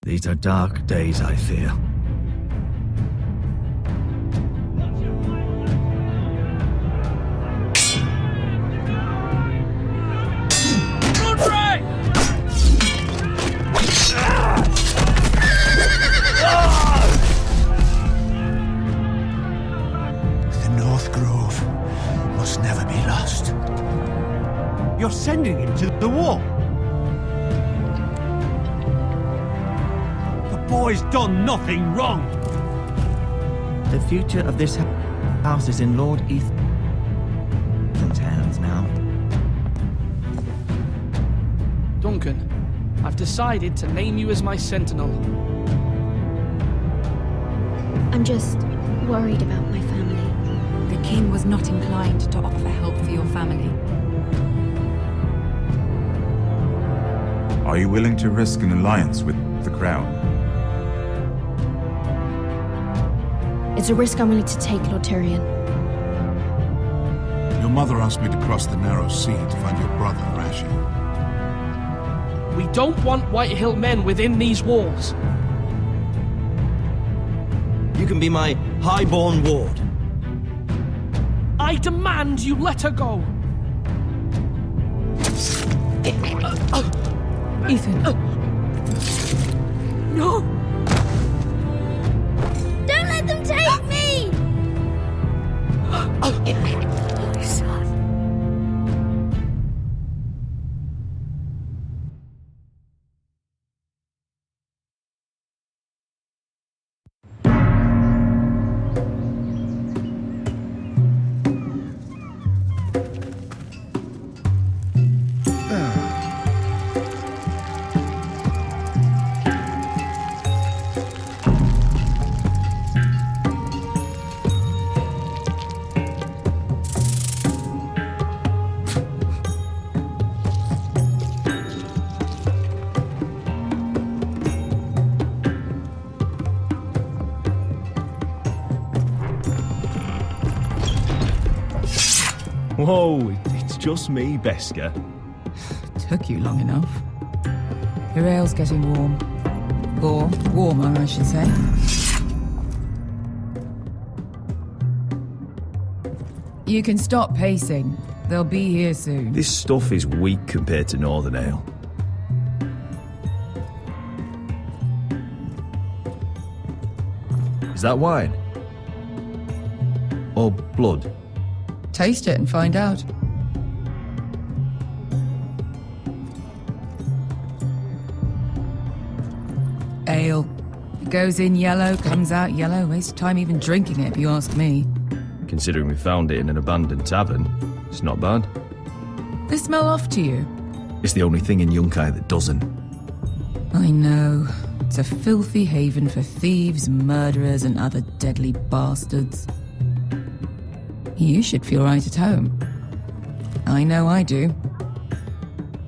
These are dark days, I fear. You're sending him to the war. The boy's done nothing wrong. The future of this house is in Lord Ethan's hands now. Duncan, I've decided to name you as my sentinel. I'm just worried about my family. The king was not inclined to offer help for your family. Are you willing to risk an alliance with the crown? It's a risk I'm willing to take, Lord Tyrion. Your mother asked me to cross the narrow sea to find your brother, Rashid. We don't want Whitehill men within these walls. You can be my highborn ward. I demand you let her go. Ethan. No! Don't let them take me! Son. Whoa, it's just me, Beska. Took you long enough. Your ale's getting warm. Or warmer, I should say. You can stop pacing. They'll be here soon. This stuff is weak compared to Northern Ale. Is that wine? Or blood? Taste it and find out. Ale. It goes in yellow, comes out yellow. Waste time even drinking it, if you ask me. Considering we found it in an abandoned tavern, it's not bad. They smell off to you? It's the only thing in Yunkai that doesn't. I know. It's a filthy haven for thieves, murderers, and other deadly bastards. You should feel right at home. I know I do.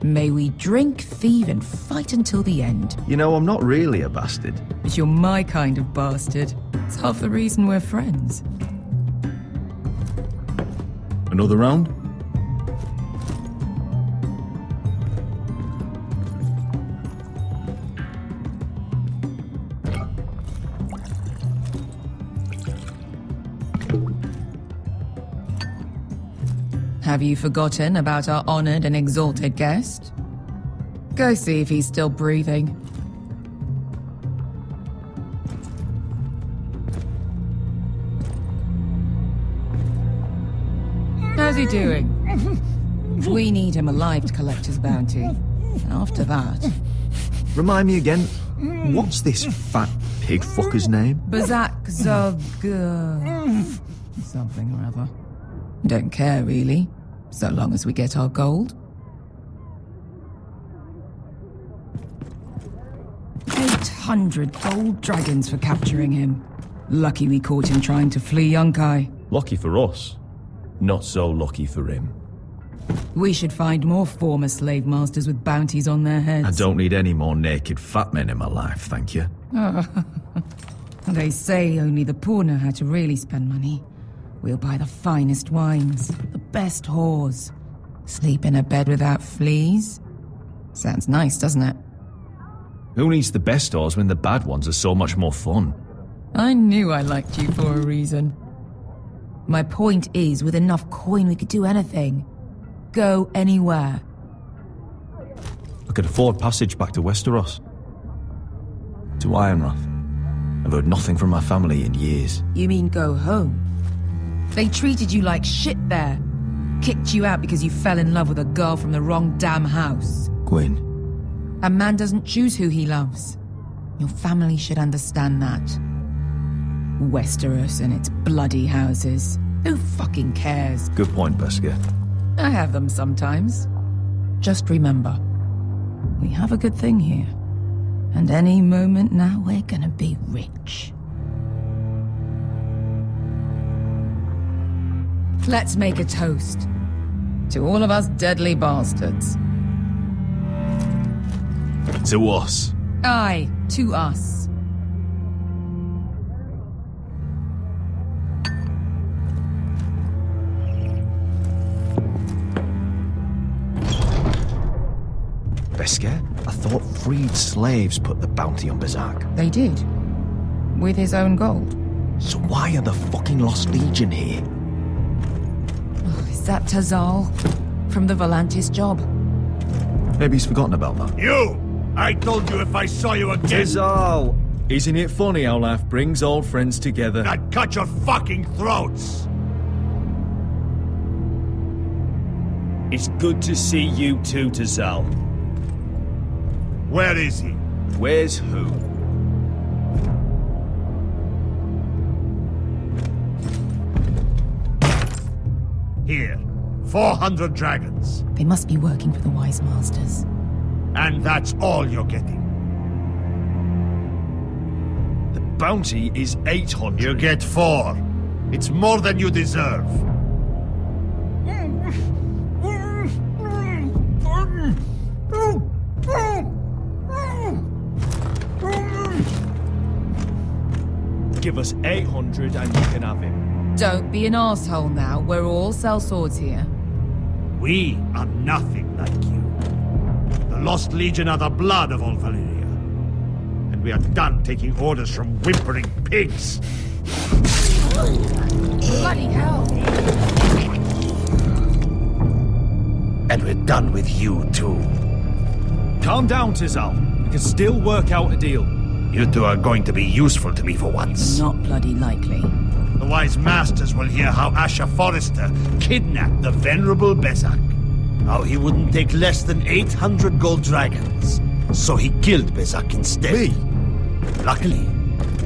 May we drink, thieve, and fight until the end. You know, I'm not really a bastard. But you're my kind of bastard. It's half the reason we're friends. Another round? Have you forgotten about our honored and exalted guest? Go see if he's still breathing. How's he doing? We need him alive to collect his bounty. And after that... Remind me again, what's this fat pig fucker's name? Bazak Zog... something or other. Don't care, really. So long as we get our gold. 800 gold dragons for capturing him. Lucky we caught him trying to flee Yunkai. Lucky for us. Not so lucky for him. We should find more former slave masters with bounties on their heads. I don't need any more naked fat men in my life, thank you. They say only the poor know how to really spend money. We'll buy the finest wines, the best whores. Sleep in a bed without fleas. Sounds nice, doesn't it? Who needs the best stores when the bad ones are so much more fun? I knew I liked you for a reason. My point is, with enough coin we could do anything. Go anywhere. I could afford passage back to Westeros. To Ironrath. I've heard nothing from my family in years. You mean go home? They treated you like shit there. Kicked you out because you fell in love with a girl from the wrong damn house. Gwyn. A man doesn't choose who he loves. Your family should understand that. Westeros and its bloody houses. Who fucking cares? Good point, Beskar. I have them sometimes. Just remember, we have a good thing here. And any moment now, we're gonna be rich. Let's make a toast. To all of us deadly bastards. To us. Aye, to us. Beskar? I thought freed slaves put the bounty on Berserk. They did. With his own gold. So why are the fucking Lost Legion here? Oh, is that Tazal? From the Volantis job? Maybe he's forgotten about that. You! I told you if I saw you again... Tizal! Isn't it funny how life brings old friends together? I'd cut your fucking throats! It's good to see you too, Tazal. Where is he? Where's who? Here. 400 dragons. They must be working for the Wise Masters. And that's all you're getting. The bounty is 800. You get 4. It's more than you deserve. Give us 800 and you can have him. Don't be an asshole now. We're all sellswords here. We are nothing like you. The Lost Legion are the blood of all Valyria. And we are done taking orders from whimpering pigs. Bloody hell! And we're done with you too. Calm down, Tizal. We can still work out a deal. You two are going to be useful to me for once. Not bloody likely. The Wise Masters will hear how Asher Forrester kidnapped the venerable Berserk. How he wouldn't take less than 800 gold dragons. So he killed Berserk instead. Me? Luckily,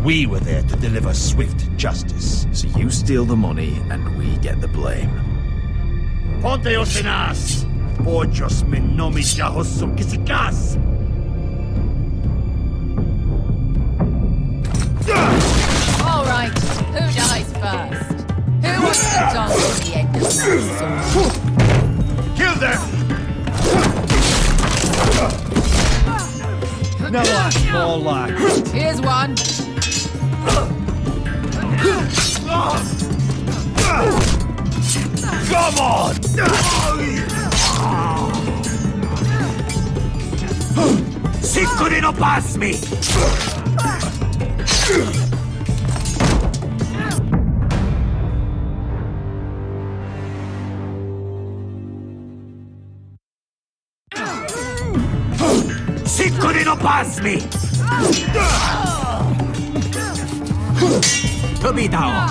we were there to deliver swift justice. So you steal the money and we get the blame. Ponteos en as! Pojos me nomijahos kisikas! All right, who dies first? Who wants to dance to the end of my sword? Kill them! No last, more last. Here's one. Come on! Sicuri no pass me! Sicuri no pass me! To be down!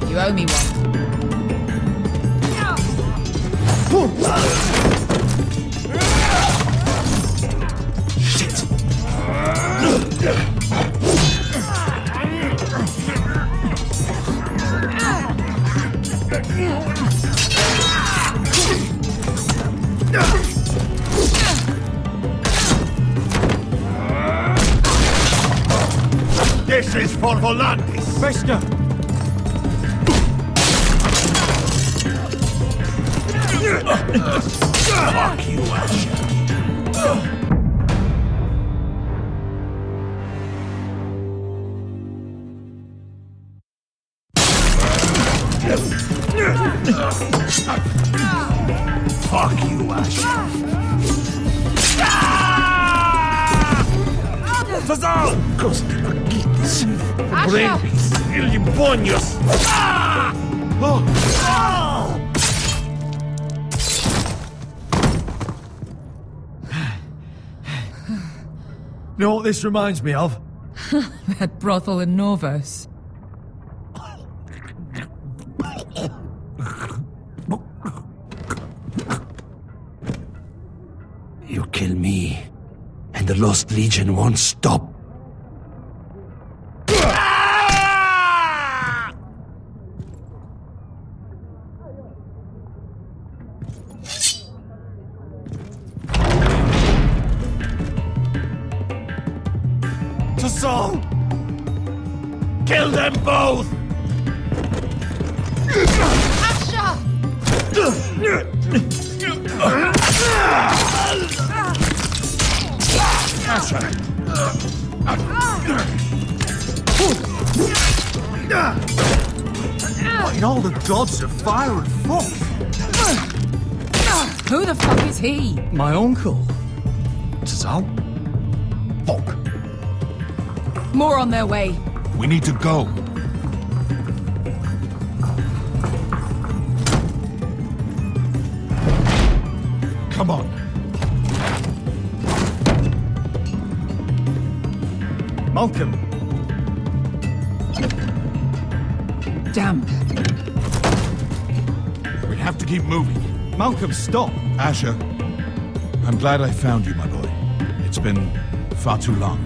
You owe me one. Shit! This is for Volantis! Beskar! Fuck you, Asher! 1 Fuck you, Asher. Pessoal! Costa Maquitas. Brembis. Ilibonios. You know what this reminds me of? That brothel in Norvos. You kill me, and the Lost Legion won't stop. Pessoal! Kill them both! In all the gods of fire and fuck! Who the fuck is he? My uncle. Tazal? Fuck. More on their way. We need to go. Come on. Malcolm. Damn. We have to keep moving. Malcolm, stop. Asher, I'm glad I found you, my boy. It's been far too long.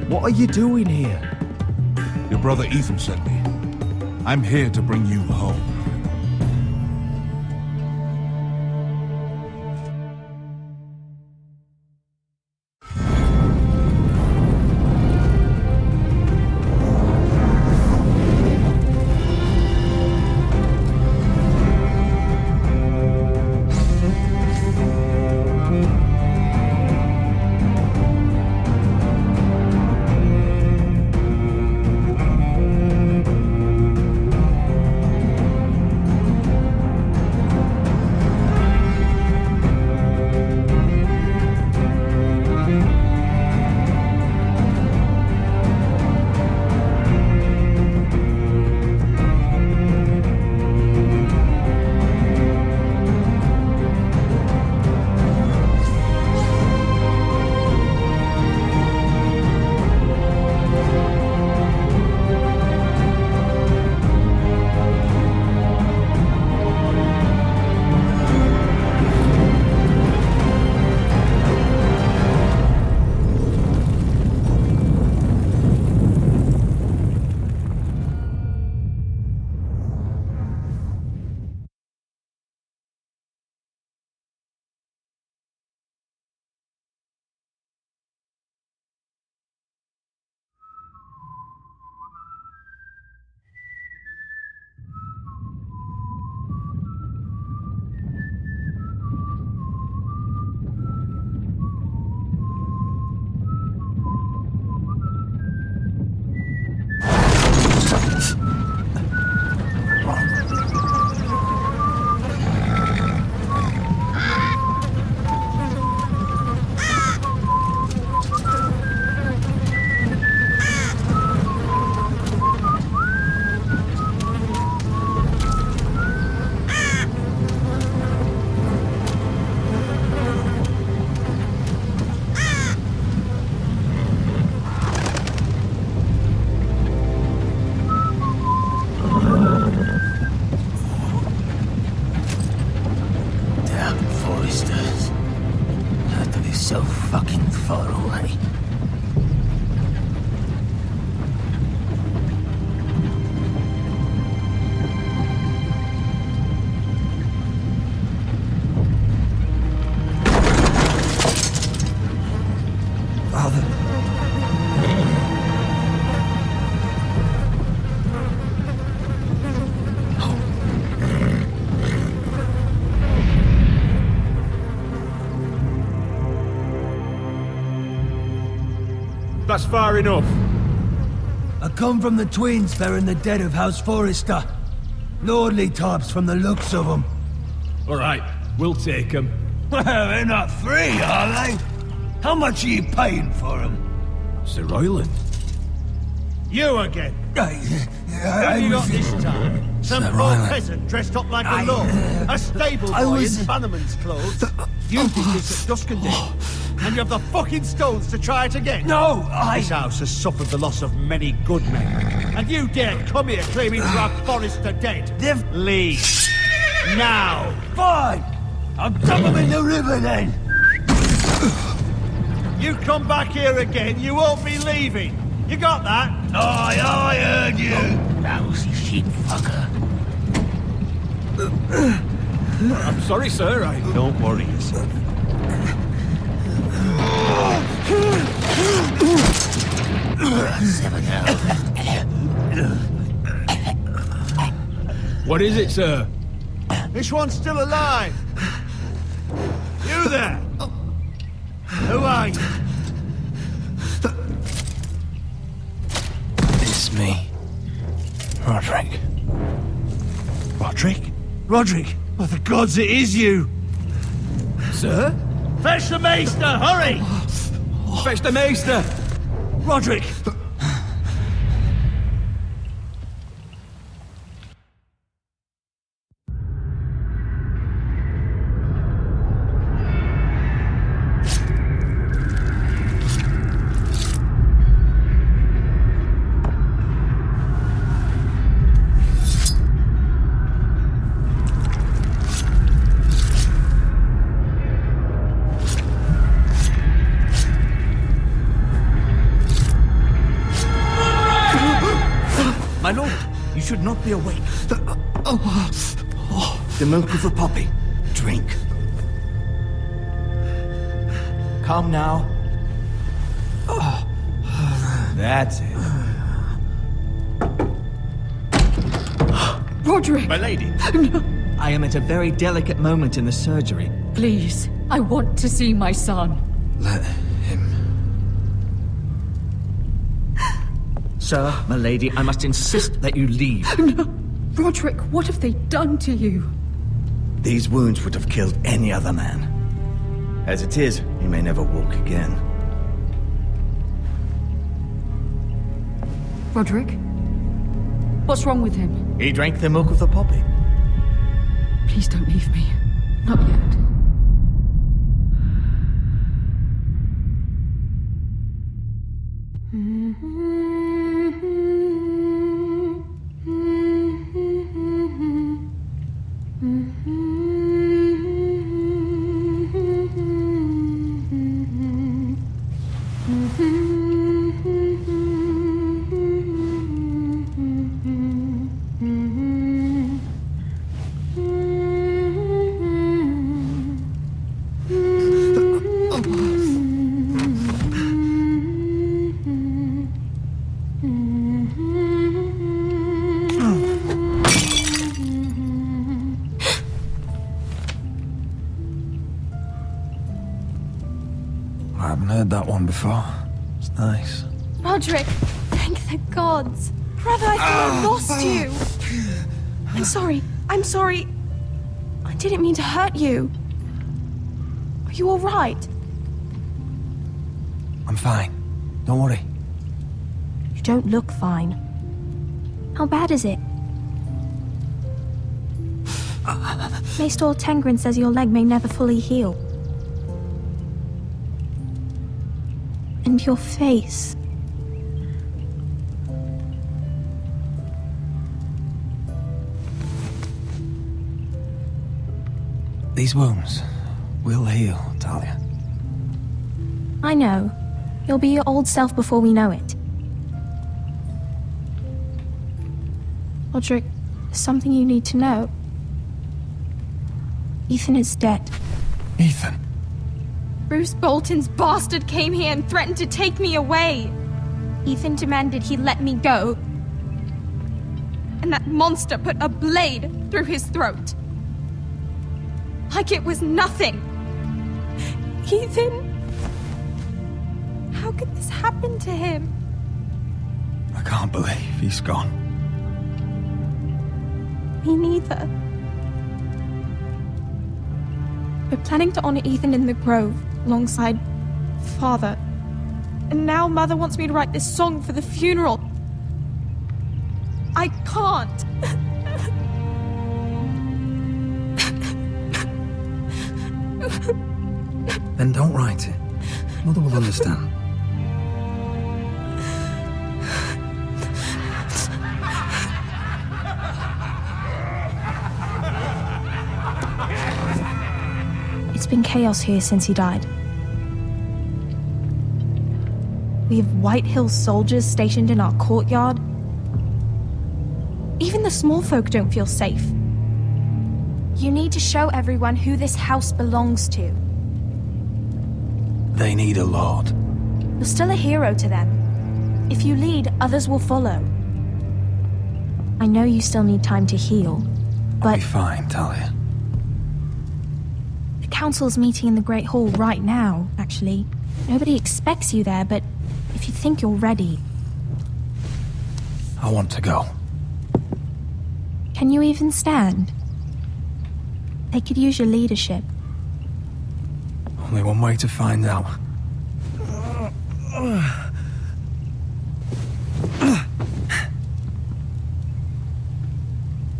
What are you doing here? Your brother Ethan sent me. I'm here to bring you home. so fucking far away. Father. That's far enough. I come from the twins bearing the dead of House Forrester. Lordly types from the looks of them. All right, we'll take them. Well, they're not free, are they? How much are you paying for them? Sir Royland. You again. Who have you got this time? Some poor peasant dressed up like a lord. A stable boy in Bannerman's clothes. You did this at Duskendale. And you have the fucking stones to try it again? No, This house has suffered the loss of many good men. And you dare come here claiming to have Forrester dead? Leave. Now. Fine. I'll dump them in the river then. You come back here again, you won't be leaving. You got that? Aye, I heard you. Lousy sheep fucker. I'm sorry, sir. Don't worry yourself. What is it, sir? This one's still alive. You there? Who are you? It's me. Roderick. Roderick? Roderick? Oh, the gods, it is you. Sir? Fetch the maester, hurry! Fetch the maester! Roderick! My lord, you should not be awake. The milk of the poppy. Drink. Calm now. That's it. Roderick! My lady. No. I am at a very delicate moment in the surgery. Please, I want to see my son. Let him. Sir, my lady, I must insist that you leave. No. Roderick, what have they done to you? These wounds would have killed any other man. As it is, he may never walk again. Roderick? What's wrong with him? He drank the milk of the poppy. Please don't leave me. Not yet. I haven't heard that one before. It's nice. Roderick, thank the gods. Brother, I thought I lost you. I'm sorry. I'm sorry. I didn't mean to hurt you. Are you all right? I'm fine. Don't worry. You don't look fine. How bad is it? Maester Tengrin says your leg may never fully heal. And your face. These wounds will heal, Talia. I know. You'll be your old self before we know it. Roderick, there's something you need to know. Ethan is dead. Ethan? Bruce Bolton's bastard came here and threatened to take me away. Ethan demanded he let me go. And that monster put a blade through his throat. Like it was nothing. Ethan? How could this happen to him? I can't believe he's gone. Me neither. We're planning to honor Ethan in the Grove, alongside Father. And now Mother wants me to write this song for the funeral. I can't. Then don't write it. Mother will understand. It's been chaos here since he died. We have White Hill soldiers stationed in our courtyard. Even the small folk don't feel safe. You need to show everyone who this house belongs to. They need a lord. You're still a hero to them. If you lead, others will follow. I know you still need time to heal, but... I'll be fine, Talia. The council's meeting in the Great Hall right now, actually. Nobody expects you there, but if you think you're ready... I want to go. Can you even stand? They could use your leadership. Only one way to find out.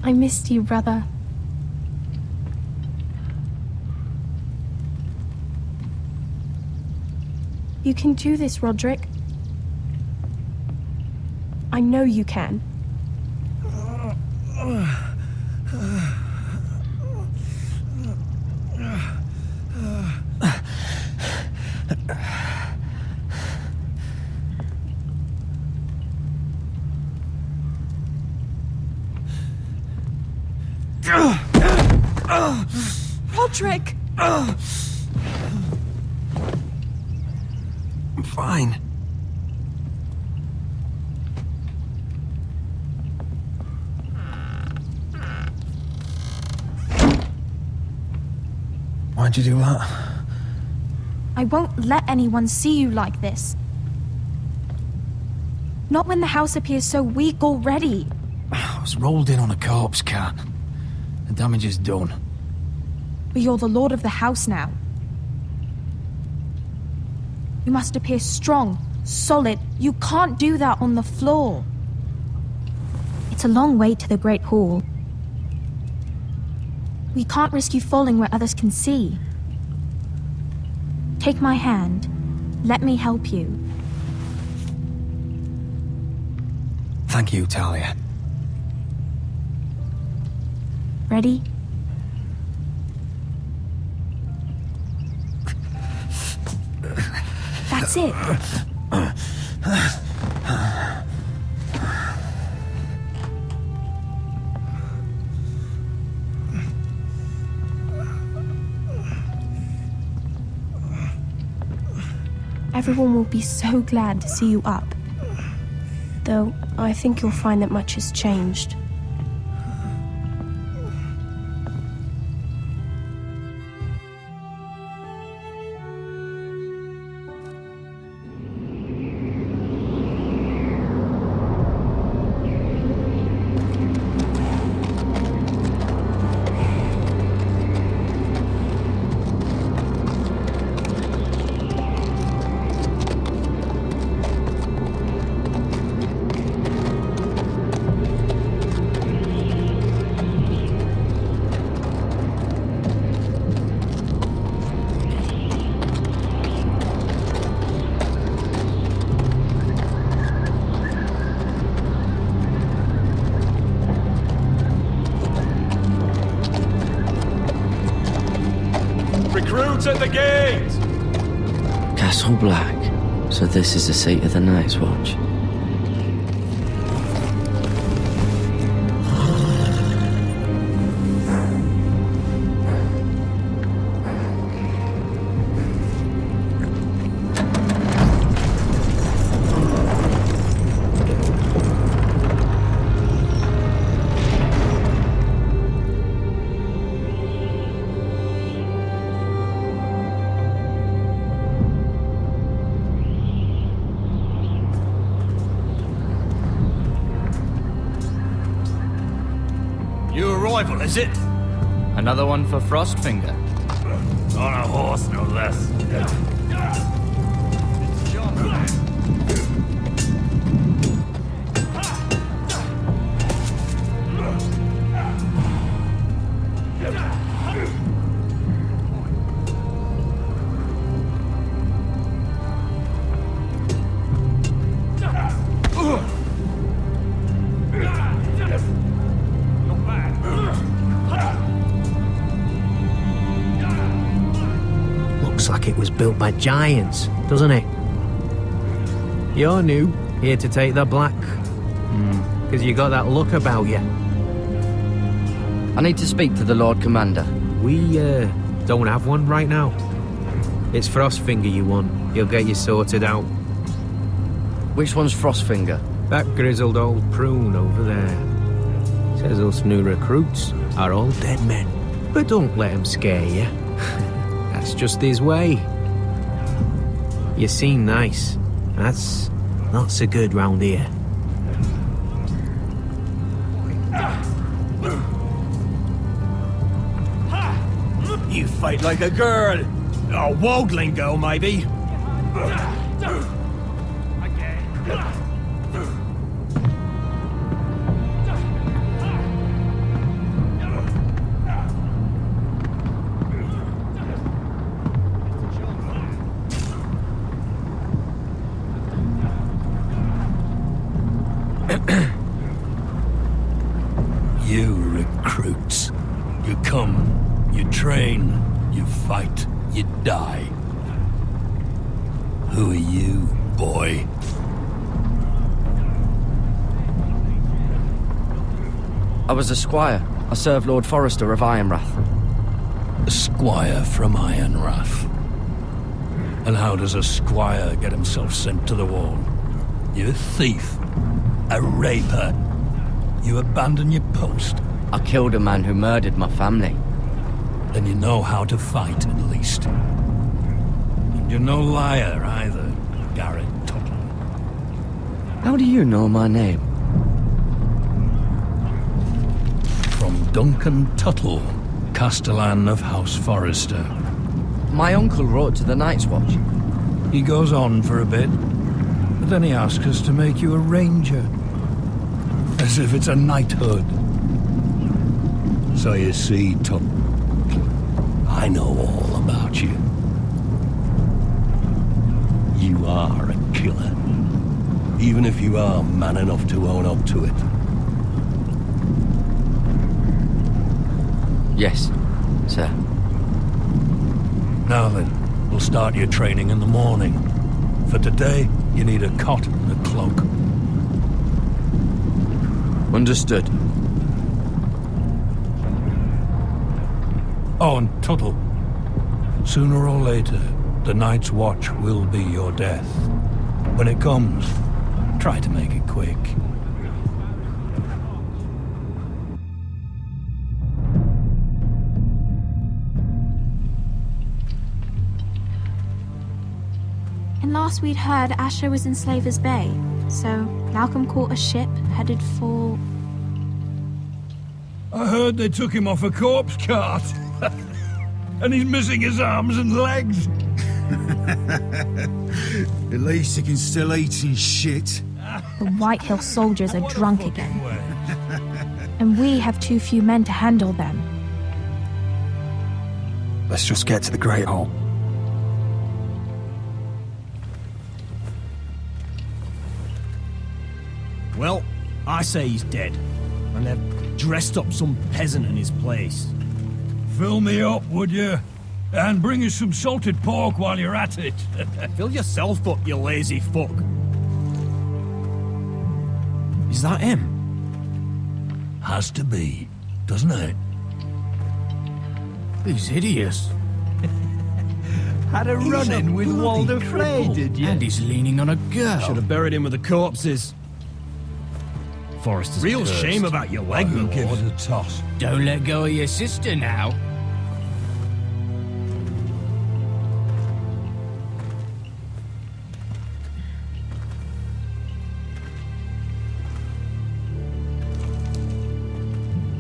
I missed you, brother. You can do this, Roderick. I know you can. Roderick! I'm fine. Why'd you do that? I won't let anyone see you like this. Not when the house appears so weak already. I was rolled in on a corpse cart. The damage is done. But you're the lord of the house now. You must appear strong, solid. You can't do that on the floor. It's a long way to the Great Hall. We can't risk you falling where others can see. Take my hand. Let me help you. Thank you, Talia. Ready? That's it. Everyone will be so glad to see you up. Though, I think you'll find that much has changed. Recruits at the gate! Castle Black. So this is the seat of the Night's Watch. New arrival, is it? Another one for Frostfinger. On a horse, no less. Looks like it was built by giants, doesn't it? You're new, here to take the black. Because you got that look about you. I need to speak to the Lord Commander. We, don't have one right now. It's Frostfinger you want. He'll get you sorted out. Which one's Frostfinger? That grizzled old prune over there. Says us new recruits are all dead men. But don't let him scare you. That's just his way. You seem nice. That's not so good round here. You fight like a girl. A wogling girl, maybe. You recruits. You come, you train, you fight, you die. Who are you, boy? I was a squire. I served Lord Forrester of Ironrath. A squire from Ironrath. And how does a squire get himself sent to the wall? You're a thief. A raper. You abandon your post. I killed a man who murdered my family. Then you know how to fight, at least. And you're no liar, either, Garrett Tuttle. How do you know my name? From Duncan Tuttle, Castellan of House Forrester. My uncle wrote to the Night's Watch. He goes on for a bit, but then he asks us to make you a ranger. As if it's a knighthood. So you see, Tuttle, I know all about you. You are a killer. Even if you are man enough to own up to it. Yes, sir. Now then, we'll start your training in the morning. For today, you need a cot and a cloak. Understood. Oh, and Tuttle. Sooner or later, the Night's Watch will be your death. When it comes, try to make it quick. And last we'd heard, Asher was in Slaver's Bay, so Malcolm caught a ship headed for... I heard they took him off a corpse cart. And he's missing his arms and legs. At least he can still eat and shit. The White Hill soldiers are drunk again. And we have too few men to handle them. Let's just get to the Great Hall. Well, I say he's dead. And they've dressed up some peasant in his place. Fill me up, would you? And bring us some salted pork while you're at it. Fill yourself up, you lazy fuck. Is that him? Has to be, doesn't it? He's hideous. Had a run-in with Walder Frey, did you? And he's leaning on a girl. Should have buried him with the corpses. Forrester's Real cursed. shame about your leg, Who my gives lord. a toss? Don't let go of your sister now.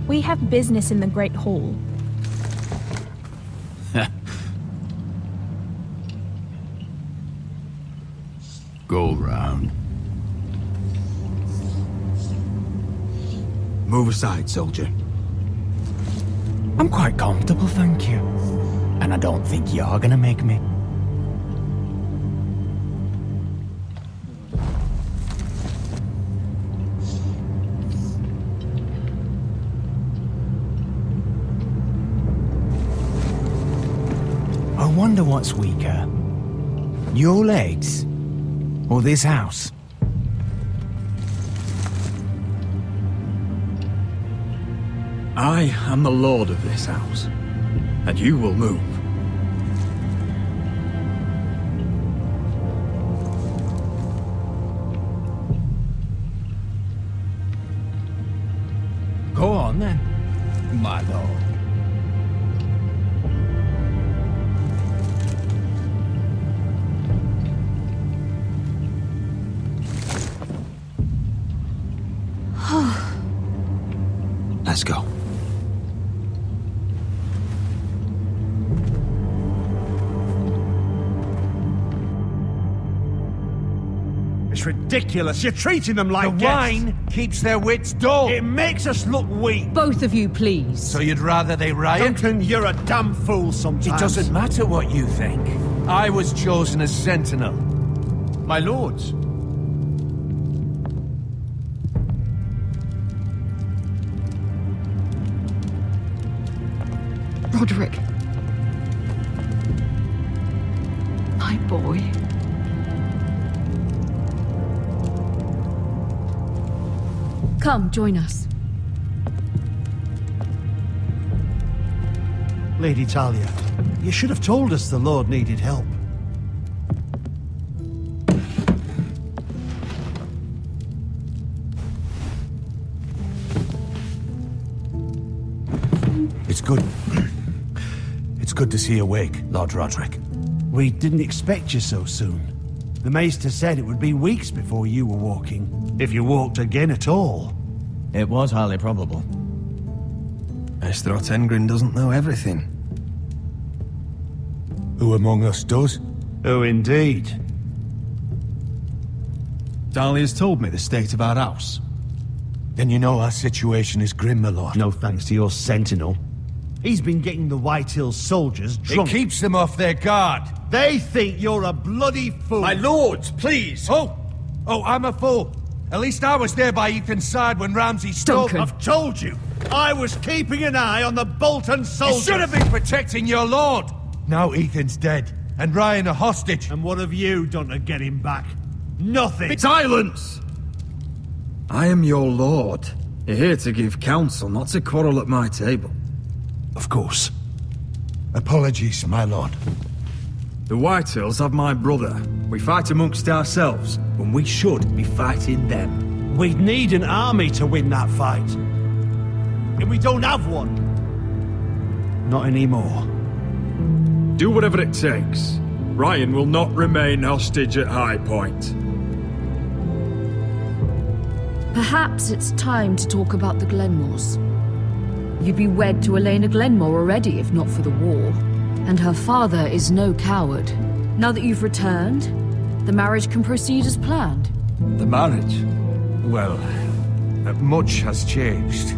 We We have business in the Great Hall. Go round. Move aside, soldier. I'm quite comfortable, thank you. And I don't think you're gonna make me. I wonder what's weaker. Your legs? Or this house? I am the lord of this house, and you will move. Go on then, my lord. Let's go. It's ridiculous. You're treating them like The guests. wine keeps their wits dull. It makes us look weak. Both of you, please. So you'd rather they riot? Duncan, you're a damn fool sometimes. It doesn't matter what you think. I was chosen as sentinel. My lords. Roderick. My boy. Come, join us. Lady Talia, you should have told us the Lord needed help. It's good. It's good to see you awake, Lord Roderick. We didn't expect you so soon. The Maester said it would be weeks before you were walking, if you walked again at all. It was highly probable. Maester Otengrin doesn't know everything. Who among us does? Oh, indeed. Dahlia's told me the state of our house. Then you know our situation is grim, my lord. No thanks to your sentinel. He's been getting the White Hills soldiers drunk. It keeps them off their guard. They think you're a bloody fool. My lords, please! Oh, I'm a fool. At least I was there by Ethan's side when Ramsay stole... Duncan. I've told you. I was keeping an eye on the Bolton soldiers. You should have been protecting your lord. Now Ethan's dead, and Ryan a hostage. And what have you done to get him back? Nothing. Silence! I am your lord. You're here to give counsel, not to quarrel at my table. Of course. Apologies, my lord. The Whitehills have my brother. We fight amongst ourselves, when we should be fighting them. We'd need an army to win that fight. And we don't have one. Not anymore. Do whatever it takes. Ryan will not remain hostage at High Point. Perhaps it's time to talk about the Glenmores. You'd be wed to Elena Glenmore already if not for the war. And her father is no coward. Now that you've returned, the marriage can proceed as planned. The marriage? Well, much has changed.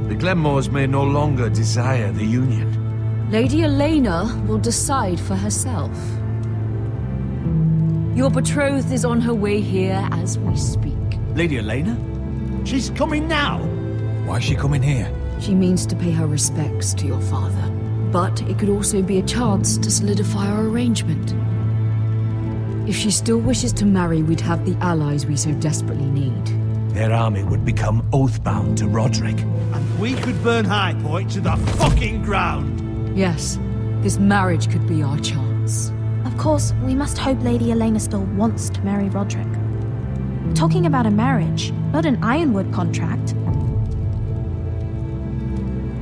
The Glenmores may no longer desire the union. Lady Elena will decide for herself. Your betrothed is on her way here as we speak. Lady Elena? She's coming now. Why is she coming here? She means to pay her respects to your father. But it could also be a chance to solidify our arrangement. If she still wishes to marry, we'd have the allies we so desperately need. Their army would become oath-bound to Roderick. And we could burn High Point to the fucking ground. Yes, this marriage could be our chance. Of course, we must hope Lady Elena still wants to marry Roderick. We're talking about a marriage, not an Ironwood contract.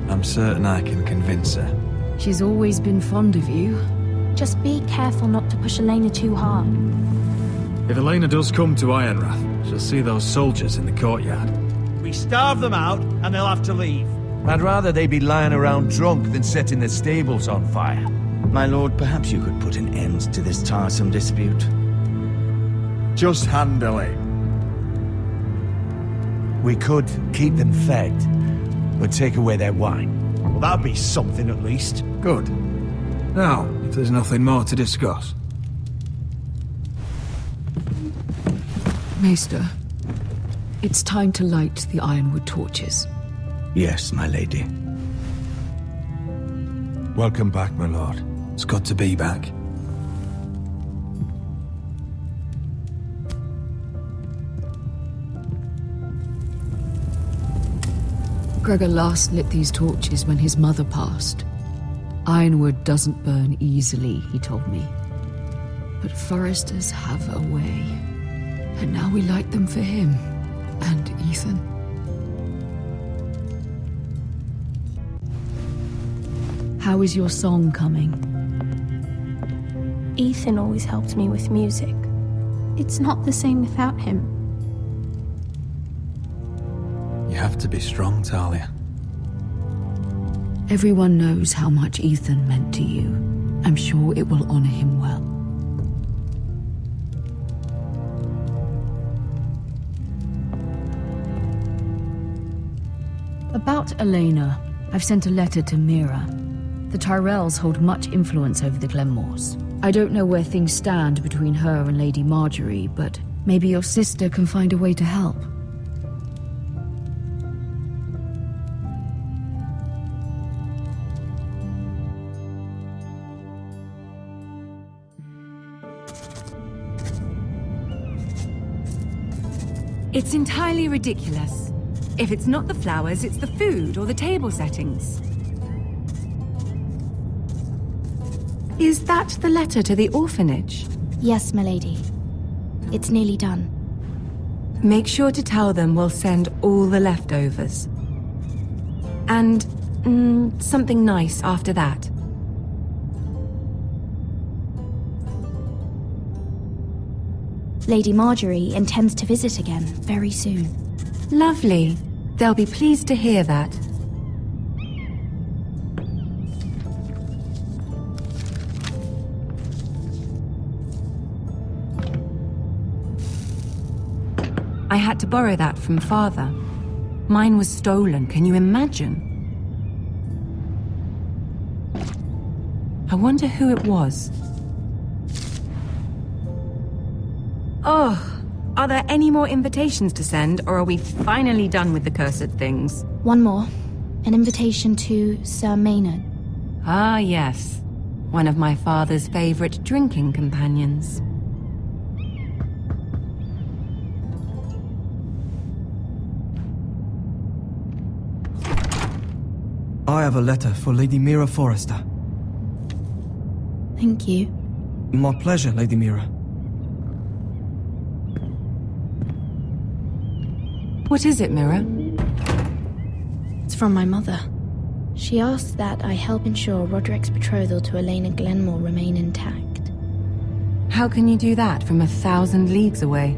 I'm certain I can convince her. She's always been fond of you. Just be careful not to push Elena too hard. If Elena does come to Ironrath, she'll see those soldiers in the courtyard. We starve them out, and they'll have to leave. I'd rather they be lying around drunk than setting their stables on fire. My lord, perhaps you could put an end to this tiresome dispute. Just handle it. We could keep them fed, but take away their wine. Well, that'd be something at least. Good. Now, if there's nothing more to discuss. Maester, it's time to light the ironwood torches. Yes, my lady. Welcome back, my lord. It's good to be back. Gregor last lit these torches when his mother passed. Ironwood doesn't burn easily, he told me. But foresters have a way. And now we light them for him and Ethan. How is your song coming? Ethan always helps me with music. It's not the same without him. You have to be strong, Talia. Everyone knows how much Ethan meant to you. I'm sure it will honor him well. About Elena, I've sent a letter to Mira. The Tyrells hold much influence over the Glenmores. I don't know where things stand between her and Lady Marjorie, but maybe your sister can find a way to help. It's entirely ridiculous. If it's not the flowers, it's the food or the table settings. Is that the letter to the orphanage? Yes, my lady. It's nearly done. Make sure to tell them we'll send all the leftovers. And something nice after that. Lady Marjorie intends to visit again very soon. Lovely. They'll be pleased to hear that. I had to borrow that from Father. Mine was stolen, can you imagine? I wonder who it was. Oh, are there any more invitations to send, or are we finally done with the cursed things? One more. An invitation to Sir Maynard. Ah, yes. One of my father's favorite drinking companions. I have a letter for Lady Mira Forrester. Thank you. My pleasure, Lady Mira. What is it, Mira? It's from my mother. She asked that I help ensure Roderick's betrothal to Elena Glenmore remain intact. How can you do that from 1,000 leagues away?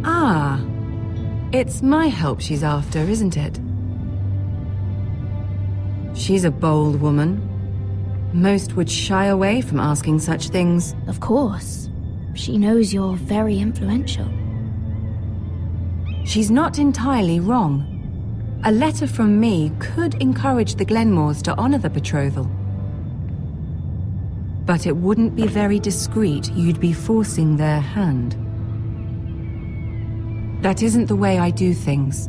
Ah, it's my help she's after, isn't it? She's a bold woman. Most would shy away from asking such things. Of course. She knows you're very influential. She's not entirely wrong. A letter from me could encourage the Glenmores to honor the betrothal. But it wouldn't be very discreet. You'd be forcing their hand. That isn't the way I do things.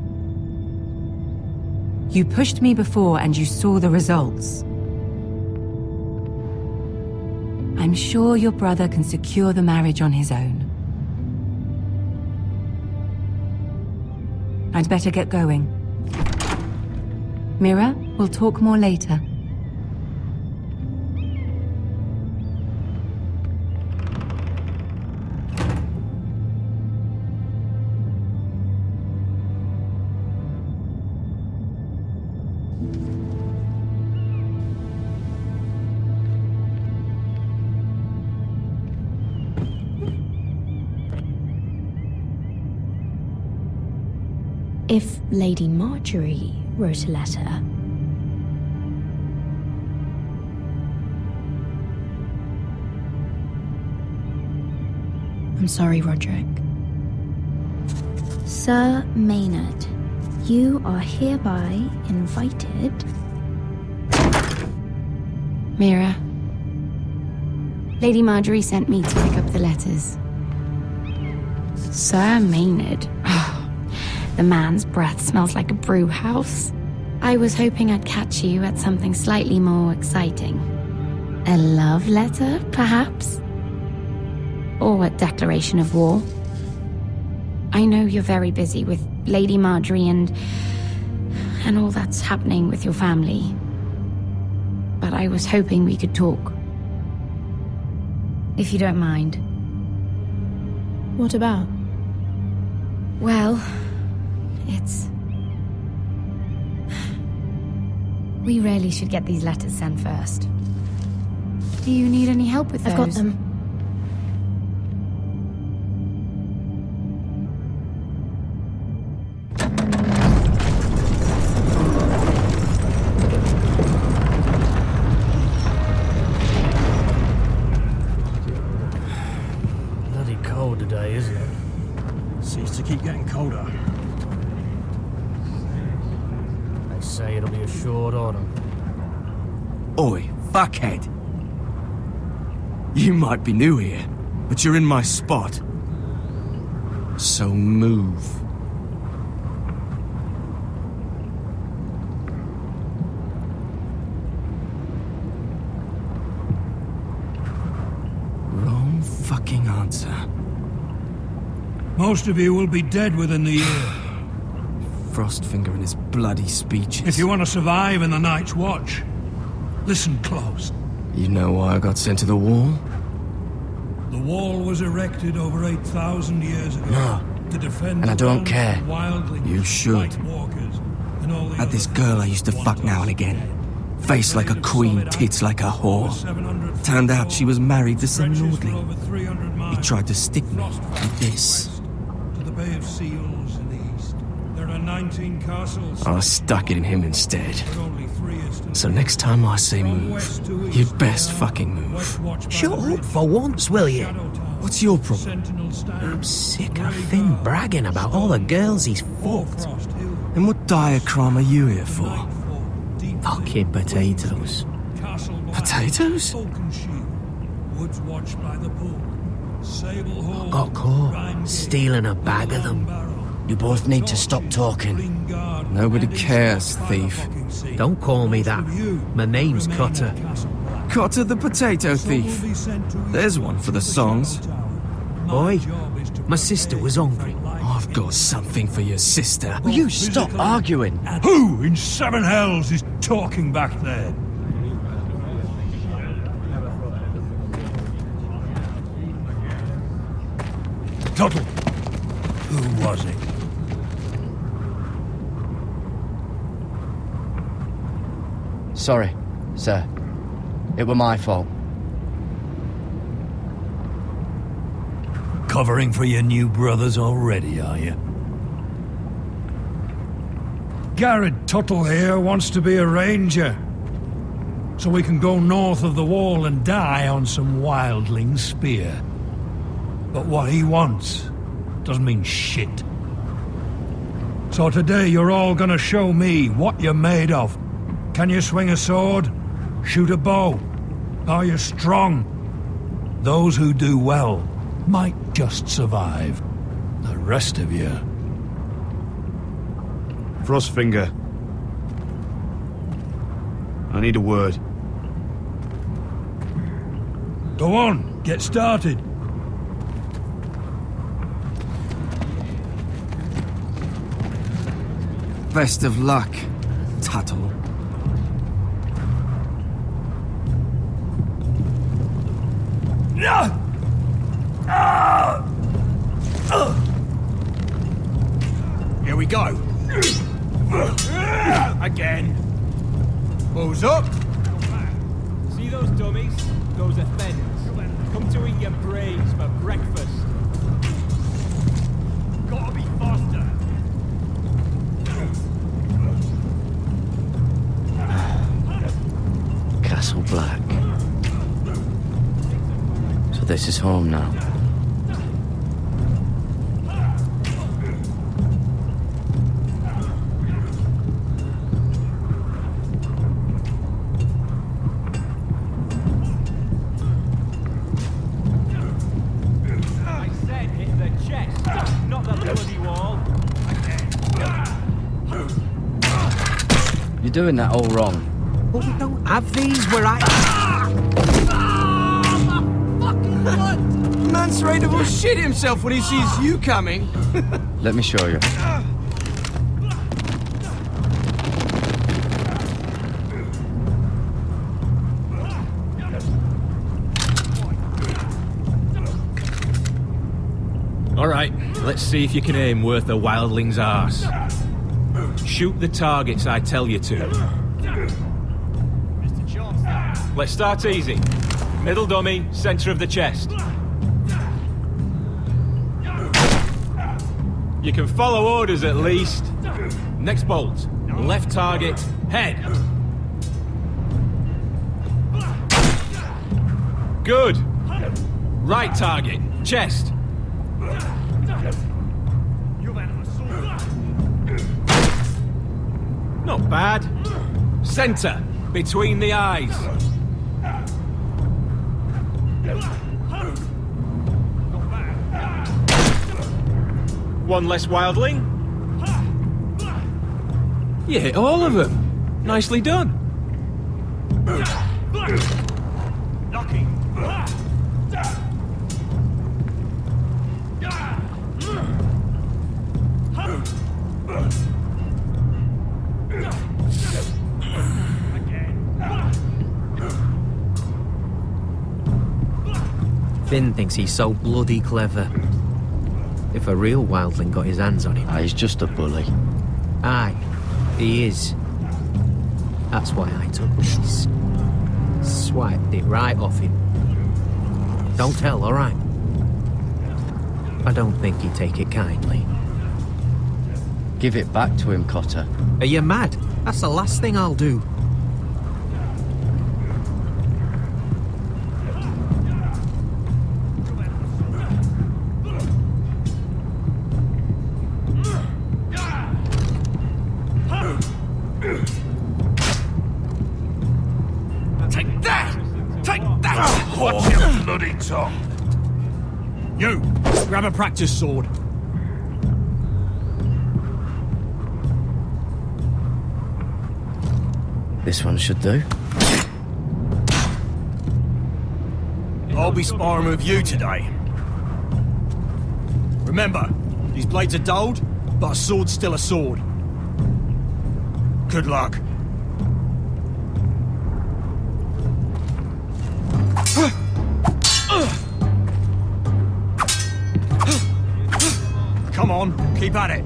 You pushed me before and you saw the results. I'm sure your brother can secure the marriage on his own. I'd better get going. Mira, we'll talk more later. If Lady Marjorie wrote a letter... I'm sorry, Roderick. Sir Maynard, you are hereby invited... Mira. Lady Marjorie sent me to pick up the letters. Sir Maynard. Oh, the man's breath smells like a brew house. I was hoping I'd catch you at something slightly more exciting. A love letter, perhaps? Or a declaration of war. I know you're very busy with Lady Marjorie and all that's happening with your family. But I was hoping we could talk. If you don't mind. What about? Well, it's... We really should get these letters sent first. Do you need any help with those? I've got them. Oi, fuckhead. You might be new here, but you're in my spot. So move. Wrong fucking answer. Most of you will be dead within the year. Frostfinger and his bloody speeches. If you want to survive in the Night's Watch, listen close. You know why I got sent to the wall? The wall was erected over 8,000 years ago. No, to defend and I don't the care. Wildlings, You should. and all the Had this girl I used to fuck now and again. Face like a queen, tits like a whore. Turned out she was married to some lordling. He tried to stick me with this. To the Bay of Seals in the east. There are 19 castles. I stuck it in him instead. So next time I say move, you'd best fucking move. Shut up for once, will you? What's your problem? I'm sick of Finn bragging about all the girls he's fucked. And what diagram are you here for? Fucking potatoes. Potatoes? Woods watched by the pool. Sable Hall. Got caught stealing a bag of them. You both need to stop talking. Nobody cares, thief. Don't call me that. My name's Cotter. Cotter the potato thief. There's one for the songs. Boy, my sister was hungry. I've got something for your sister. Will you stop arguing? Who in seven hells is talking back there? Tuttle. Who was it? Sorry, sir. It were my fault. Covering for your new brothers already, are you? Garrett Tuttle here wants to be a ranger. So we can go north of the wall and die on some wildling spear. But what he wants doesn't mean shit. So today you're all gonna show me what you're made of. Can you swing a sword? Shoot a bow? Are you strong? Those who do well might just survive. The rest of you... Frostfinger. I need a word. Go on, get started. Best of luck, Tuttle. Here we go. Again. Balls up. See those dummies? Those offenders. Come to eat your brains for breakfast. Gotta be faster. Castle Black. So this is home now. I said hit the chest, not the bloody wall. You're doing that all wrong. But we don't have these where I... Fucking what? Man's ready to shit himself when he sees you coming. Let me show you. All right, let's see if you can aim worth a wildling's arse. Shoot the targets I tell you to. Let's start easy. Middle dummy, center of the chest. You can follow orders at least. Next bolt. Left target, head. Good. Right target, chest. Not bad. Center, between the eyes. One less wildling. You hit all of them. Nicely done. Knocking. Finn thinks he's so bloody clever. If a real wildling got his hands on him... He's just a bully. Aye, he is. That's why I took this. Swiped it right off him. Don't tell, all right? I don't think he'd take it kindly. Give it back to him, Cotter. Are you mad? That's the last thing I'll do. Take that! Take that! Watch your bloody tongue! You! Grab a practice sword. This one should do. I'll be sparring with you today. Remember, these blades are dulled, but a sword's still a sword. Good luck. Come on, keep at it.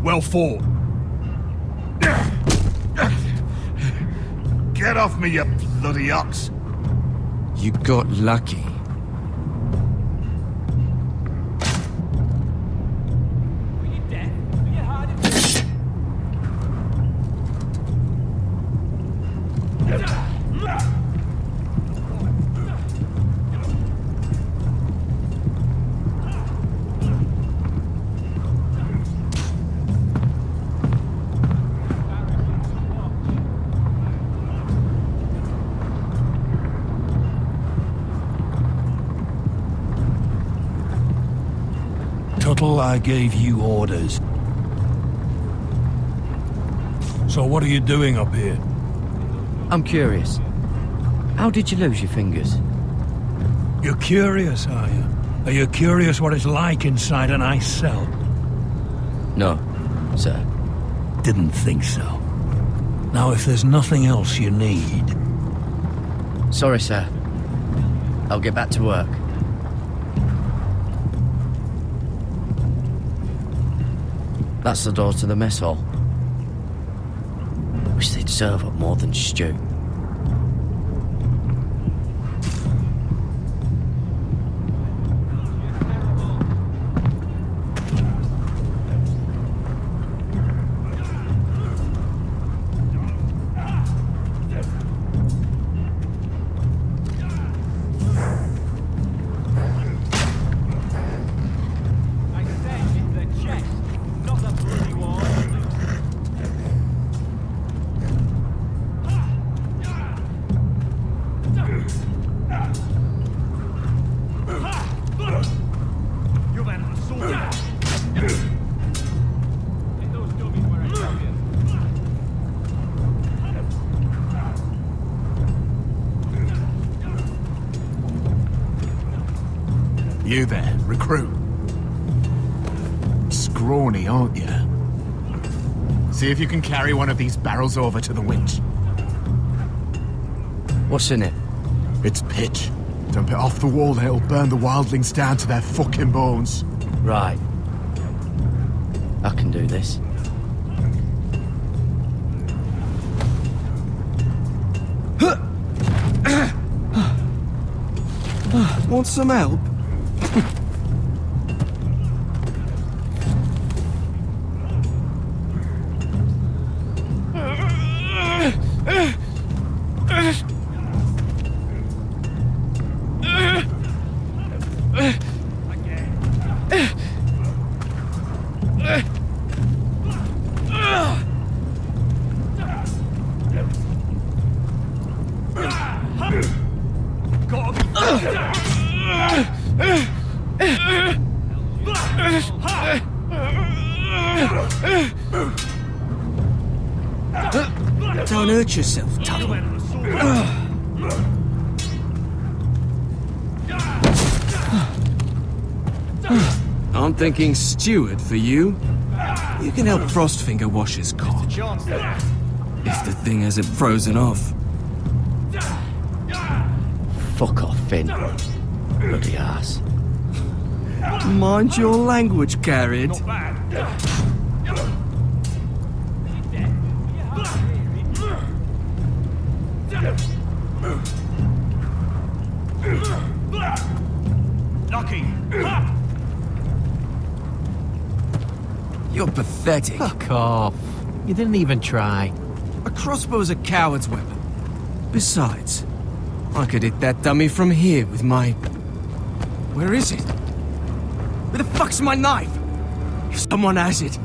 Well fought. Get off me, you bloody ox! You got lucky. Tuttle, I gave you orders. So what are you doing up here? I'm curious. How did you lose your fingers? You're curious, are you? Are you curious what it's like inside an ice cell? No, sir. Didn't think so. Now, if there's nothing else you need... Sorry, sir. I'll get back to work. That's the door to the mess hall. Wish they'd serve up more than stew. You there, recruit. Scrawny, aren't you? See if you can carry one of these barrels over to the winch. What's in it? It's pitch. Dump it off the wall, it'll burn the wildlings down to their fucking bones. Right. I can do this. Want some help? Don't hurt yourself, Tuttle. I'm thinking steward for you. You can help Frostfinger wash his cock. If the thing hasn't frozen off. Fuck off, Finn. Bloody ass. Mind your language, Carried. Lucky. You're pathetic. Fuck off. You didn't even try. A crossbow's a coward's weapon. Besides, I could hit that dummy from here with my... Where is it? Where the fuck's my knife? If someone has it,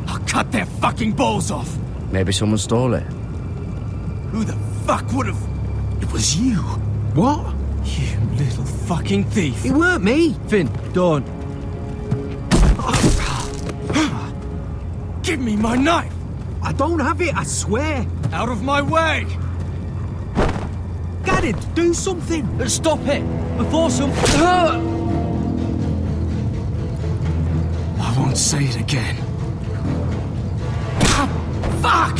I'll cut their fucking balls off. Maybe someone stole it. Who the fuck would have... It was you. What? You little fucking thief. It weren't me. Finn, don't. Give me my knife. I don't have it, I swear. Out of my way. Garrett, do something. Stop it. Before some... I won't say it again. Fuck!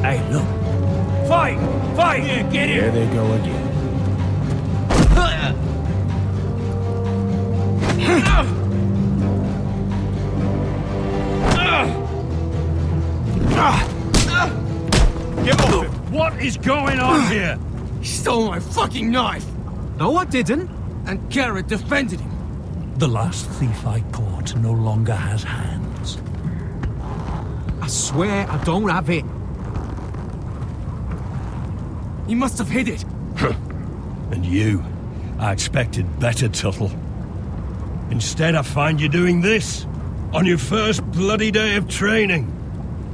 Hey, look. Fight! Fight! Yeah, get it! There they go again. Get off him! What is going on here? He stole my fucking knife! No, I didn't. And Garrett defended him. The last thief I caught no longer has hands. I swear I don't have it. He must have hid it. And you? I expected better, Tuttle. Instead, I find you doing this on your first bloody day of training.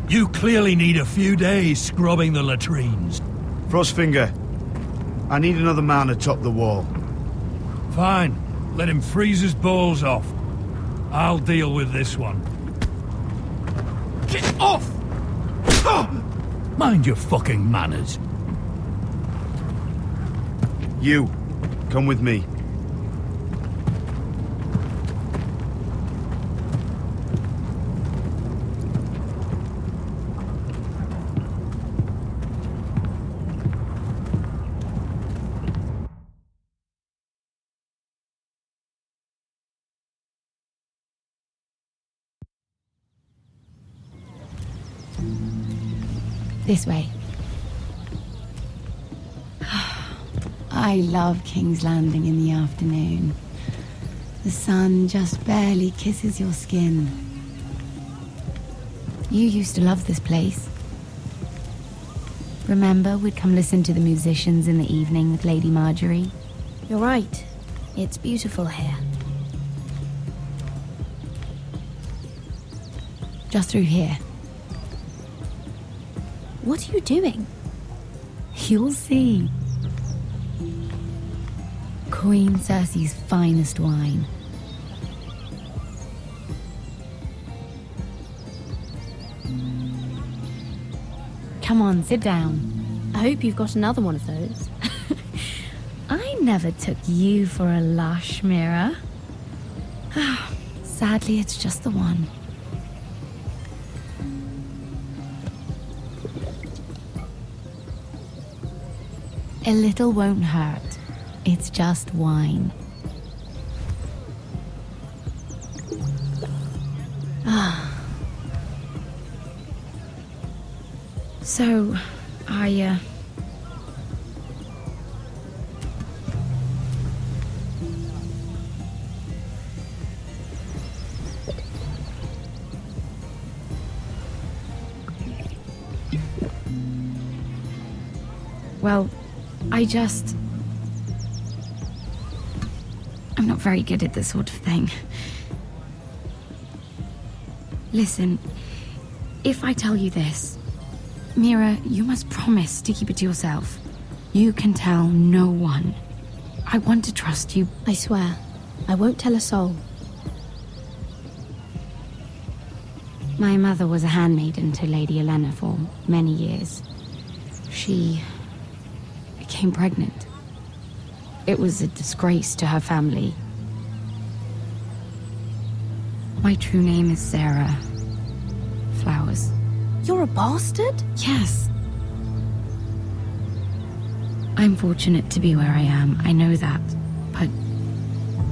You clearly need a few days scrubbing the latrines. Frostfinger, I need another man atop the wall. Fine. Let him freeze his balls off. I'll deal with this one. Get off! Mind your fucking manners. You, come with me. This way. I love King's Landing in the afternoon. The sun just barely kisses your skin. You used to love this place. Remember, we'd come listen to the musicians in the evening with Lady Marjorie? You're right. It's beautiful here. Just through here. What are you doing? You'll see. Queen Cersei's finest wine. Come on, sit down. I hope you've got another one of those. I never took you for a lush, Mira. Sadly, it's just the one. A little won't hurt. It's just wine. So, well, I'm not very good at this sort of thing. Listen, if I tell you this, Mira, you must promise to keep it to yourself. You can tell no one. I want to trust you. I swear, I won't tell a soul. My mother was a handmaiden to Lady Olenna for many years. She became pregnant. It was a disgrace to her family. My true name is Sarah Flowers. You're a bastard? Yes. I'm fortunate to be where I am, I know that. But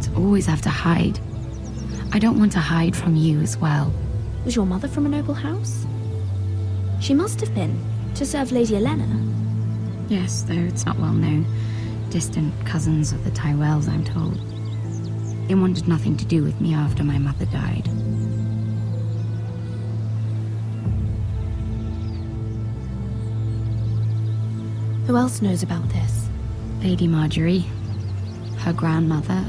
to always have to hide. I don't want to hide from you as well. Was your mother from a noble house? She must have been, to serve Lady Olenna. Yes, though it's not well known. Distant cousins of the Tyrells, I'm told. They wanted nothing to do with me after my mother died. Who else knows about this? Lady Marjorie, her grandmother,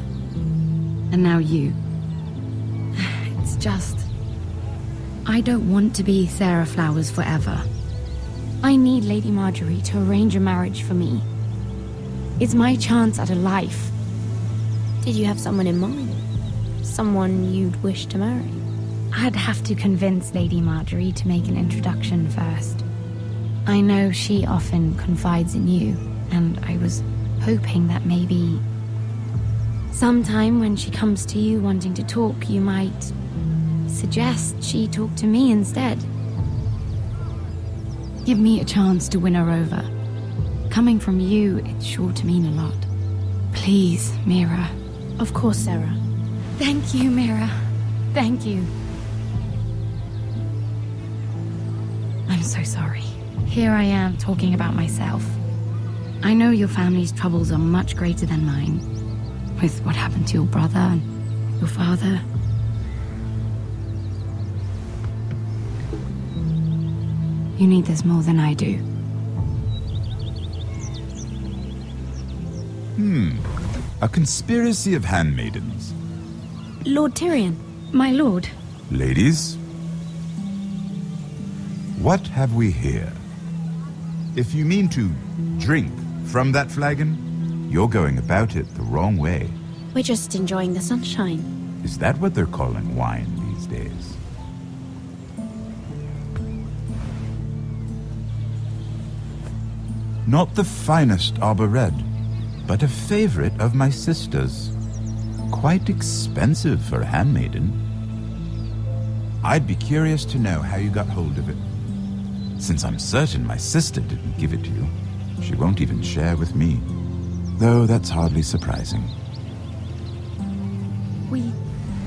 and now you. It's just... I don't want to be Sarah Flowers forever. I need Lady Marjorie to arrange a marriage for me. It's my chance at a life. Did you have someone in mind? Someone you'd wish to marry? I'd have to convince Lady Marjorie to make an introduction first. I know she often confides in you, and I was hoping that maybe sometime when she comes to you wanting to talk, you might suggest she talk to me instead. Give me a chance to win her over. Coming from you, it's sure to mean a lot. Please, Mira. Of course, Sarah. Thank you, Mira. Thank you. I'm so sorry. Here I am talking about myself. I know your family's troubles are much greater than mine. With what happened to your brother and your father. You need this more than I do. A conspiracy of handmaidens. Lord Tyrion. My lord. Ladies, what have we here? If you mean to drink from that flagon, you're going about it the wrong way. We're just enjoying the sunshine. Is that what they're calling wine these days? Not the finest arbor red, but a favorite of my sister's. Quite expensive for a handmaiden. I'd be curious to know how you got hold of it. Since I'm certain my sister didn't give it to you, she won't even share with me. Though that's hardly surprising.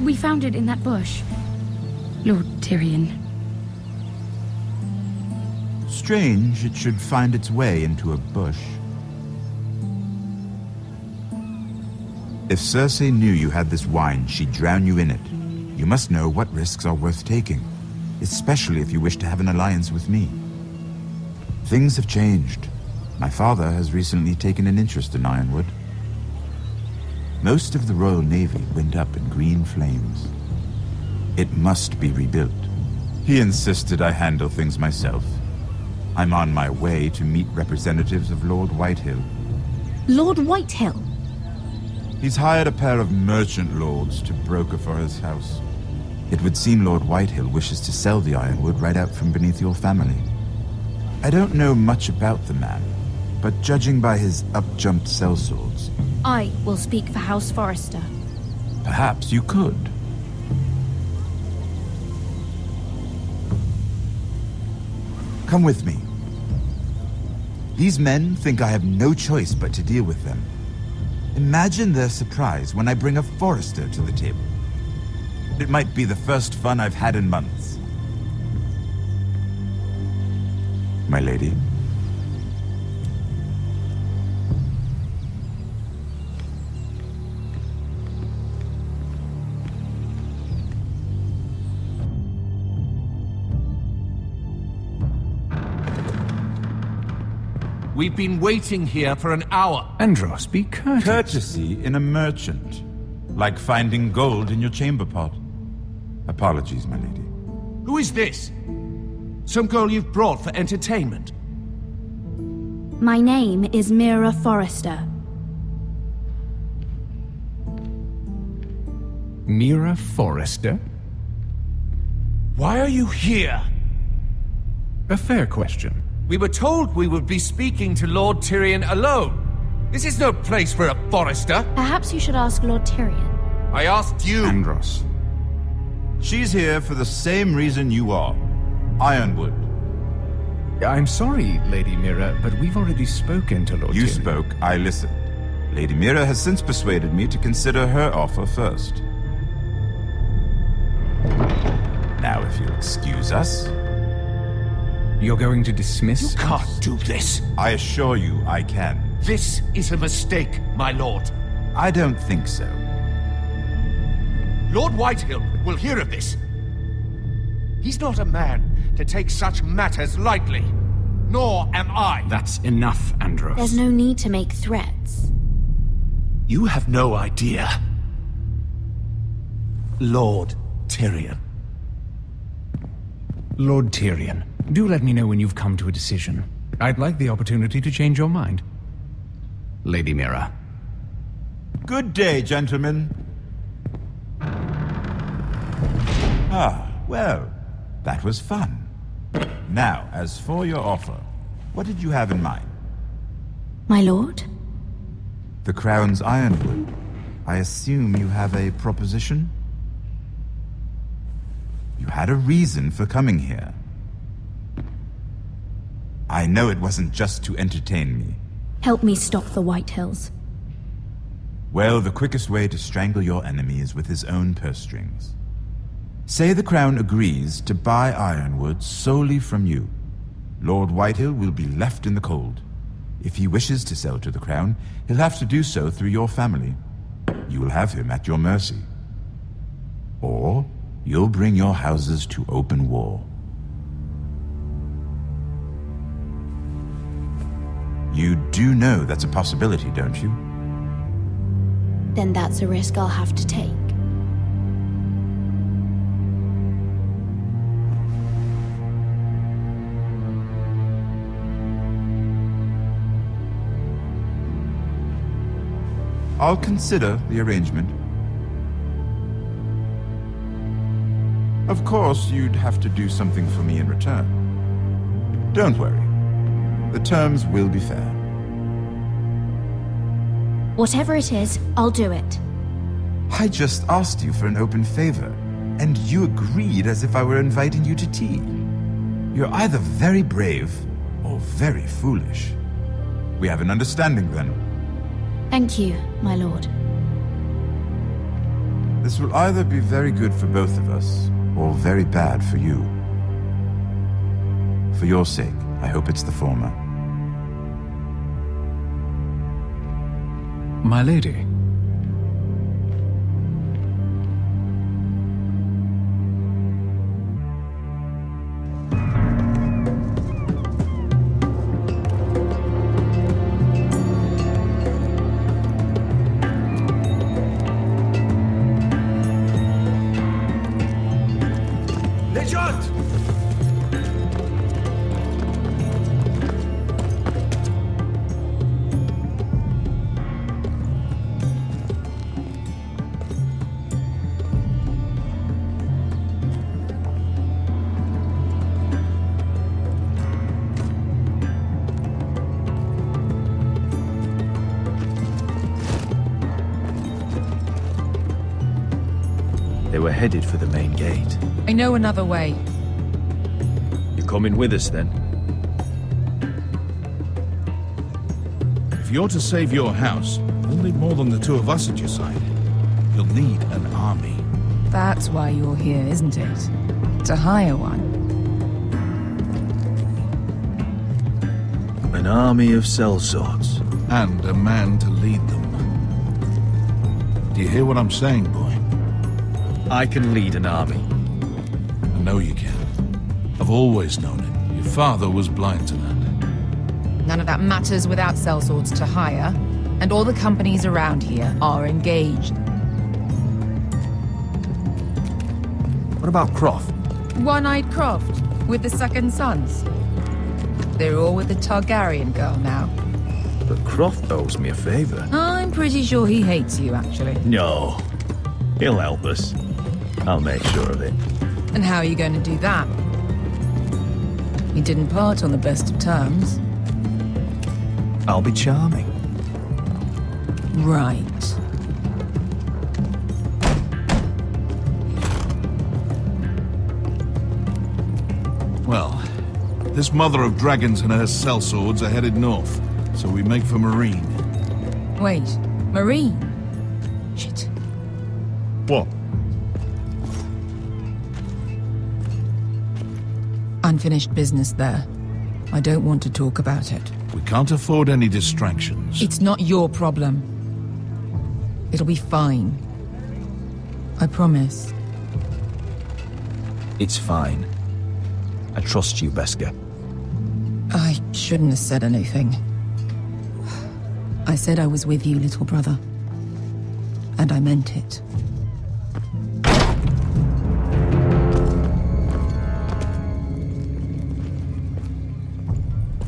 We found it in that bush. Lord Tyrion. strange it should find its way into a bush. If Cersei knew you had this wine, she'd drown you in it. You must know what risks are worth taking, especially if you wish to have an alliance with me. Things have changed. My father has recently taken an interest in Ironwood. Most of the Royal Navy went up in green flames. It must be rebuilt. He insisted I handle things myself. I'm on my way to meet representatives of Lord Whitehill. Lord Whitehill? He's hired a pair of merchant lords to broker for his house. It would seem Lord Whitehill wishes to sell the Ironwood right out from beneath your family. I don't know much about the man, but judging by his up-jumped sellswords... I will speak for House Forrester. Perhaps you could. Come with me. These men think I have no choice but to deal with them. Imagine their surprise when I bring a Forrester to the table. It might be the first fun I've had in months. My lady? We've been waiting here for an hour. Andros, be courteous. Courtesy in a merchant. Like finding gold in your chamber pot. Apologies, my lady. Who is this? Some girl you've brought for entertainment? My name is Mira Forrester. Mira Forrester? Why are you here? A fair question. We were told we would be speaking to Lord Tyrion alone. This is no place for a Forrester. Perhaps you should ask Lord Tyrion. I asked you. Andros. She's here for the same reason you are. Ironwood. I'm sorry, Lady Mira, but we've already spoken to Lord Tyrion. You spoke, I listened. Lady Mira has since persuaded me to consider her offer first. Now, if you'll excuse us... You're going to dismiss? You can't do this. I assure you I can. This is a mistake, my lord. I don't think so. Lord Whitehill will hear of this. He's not a man to take such matters lightly. Nor am I. That's enough, Andros. There's no need to make threats. You have no idea. Lord Tyrion. Lord Tyrion, do let me know when you've come to a decision. I'd like the opportunity to change your mind. Lady Mira. Good day, gentlemen. Ah, well, that was fun. Now, as for your offer, what did you have in mind? My lord? The Crown's Ironwood. I assume you have a proposition? You had a reason for coming here. I know it wasn't just to entertain me. Help me stop the Whitehills. Well, the quickest way to strangle your enemy is with his own purse strings. Say the Crown agrees to buy Ironwood solely from you. Lord Whitehill will be left in the cold. If he wishes to sell to the Crown, he'll have to do so through your family. You will have him at your mercy. Or you'll bring your houses to open war. You do know that's a possibility, don't you? Then that's a risk I'll have to take. I'll consider the arrangement. Of course, you'd have to do something for me in return. Don't worry. The terms will be fair. Whatever it is, I'll do it. I just asked you for an open favor, and you agreed as if I were inviting you to tea. You're either very brave or very foolish. We have an understanding then. Thank you, my lord. This will either be very good for both of us, or very bad for you. For your sake, I hope it's the former. My lady. They were headed for the main gate. I know another way. You're coming with us, then? If you're to save your house, you'll need more than the two of us at your side. You'll need an army. That's why you're here, isn't it? To hire one. An army of sellswords. And a man to lead them. Do you hear what I'm saying, boy? I can lead an army. I know you can. I've always known it. Your father was blind to that. None of that matters without sellswords to hire, and all the companies around here are engaged. What about Croft? One-eyed Croft, with the second sons. They're all with the Targaryen girl now. But Croft owes me a favor. I'm pretty sure he hates you, actually. No. He'll help us. I'll make sure of it. And how are you going to do that? We didn't part on the best of terms. I'll be charming. Right. Well, this mother of dragons and her sellswords are headed north, so we make for Marine. Wait, Marine? Shit. What? Unfinished business there. I don't want to talk about it. We can't afford any distractions. It's not your problem. It'll be fine. I promise. It's fine. I trust you, Beskha. I shouldn't have said anything. I said I was with you, little brother. And I meant it.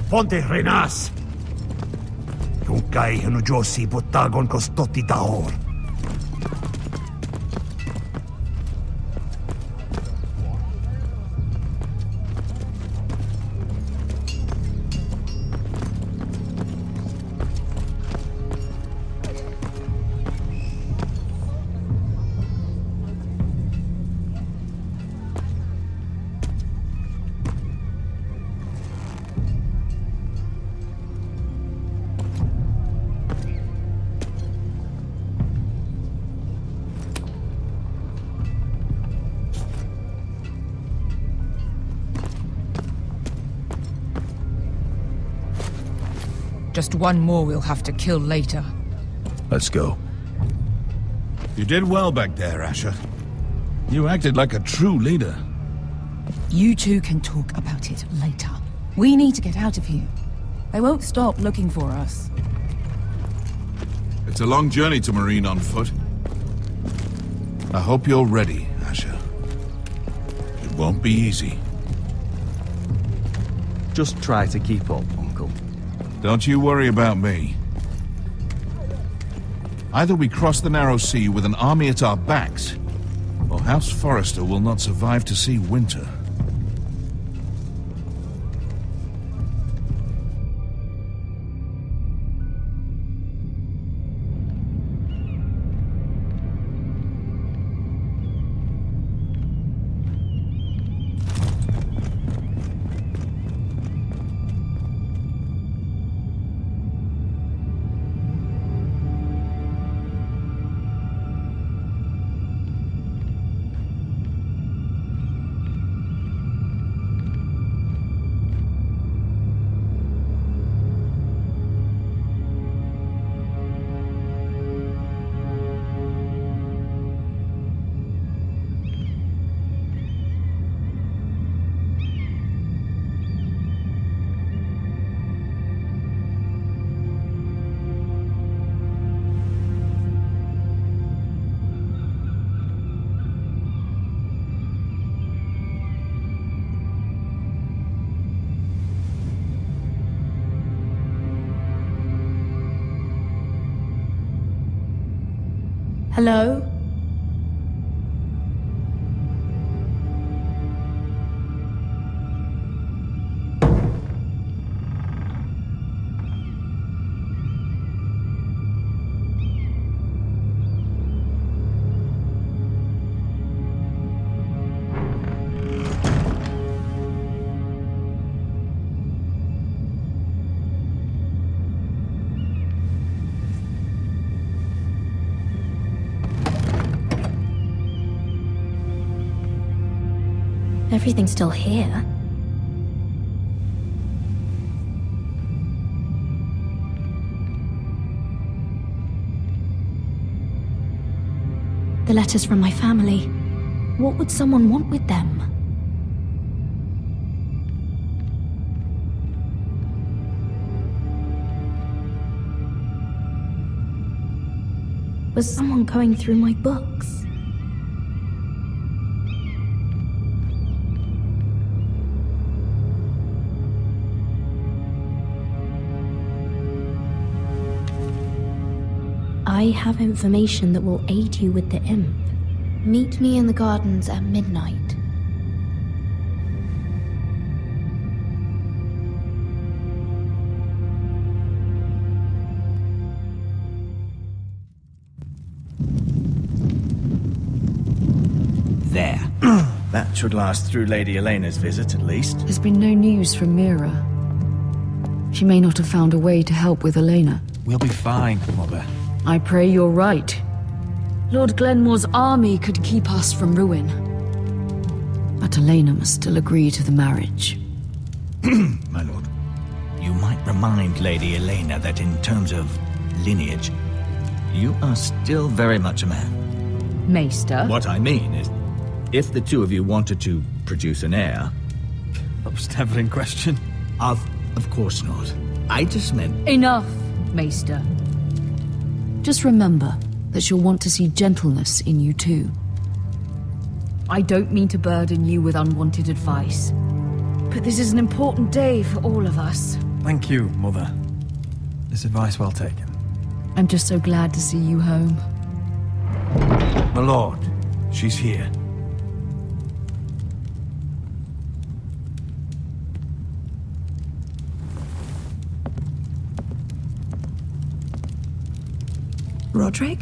Ponte Renas! Yung kay Hanujosi Butagon Kostoti Taor. Just one more we'll have to kill later. Let's go. You did well back there, Asher. You acted like a true leader. You two can talk about it later. We need to get out of here. They won't stop looking for us. It's a long journey to Marine on foot. I hope you're ready, Asher. It won't be easy. Just try to keep up, Uncle. Don't you worry about me. Either we cross the narrow sea with an army at our backs, or House Forrester will not survive to see winter. Hello? Everything's still here. The letters from my family. What would someone want with them? Was someone going through my books? I have information that will aid you with the imp. Meet me in the gardens at midnight. There. That should last through Lady Elena's visit, at least. There's been no news from Mira. She may not have found a way to help with Elena. We'll be fine, Mother. I pray you're right. Lord Glenmore's army could keep us from ruin. But Elena must still agree to the marriage. My lord, you might remind Lady Elena that in terms of lineage, you are still very much a man. Maester? What I mean is, if the two of you wanted to produce an heir... That was never in question. Of course not. I just meant... Enough, Maester. Just remember that she'll want to see gentleness in you too. I don't mean to burden you with unwanted advice, but this is an important day for all of us. Thank you, Mother. This advice well taken. I'm just so glad to see you home. My lord, she's here. Roderick?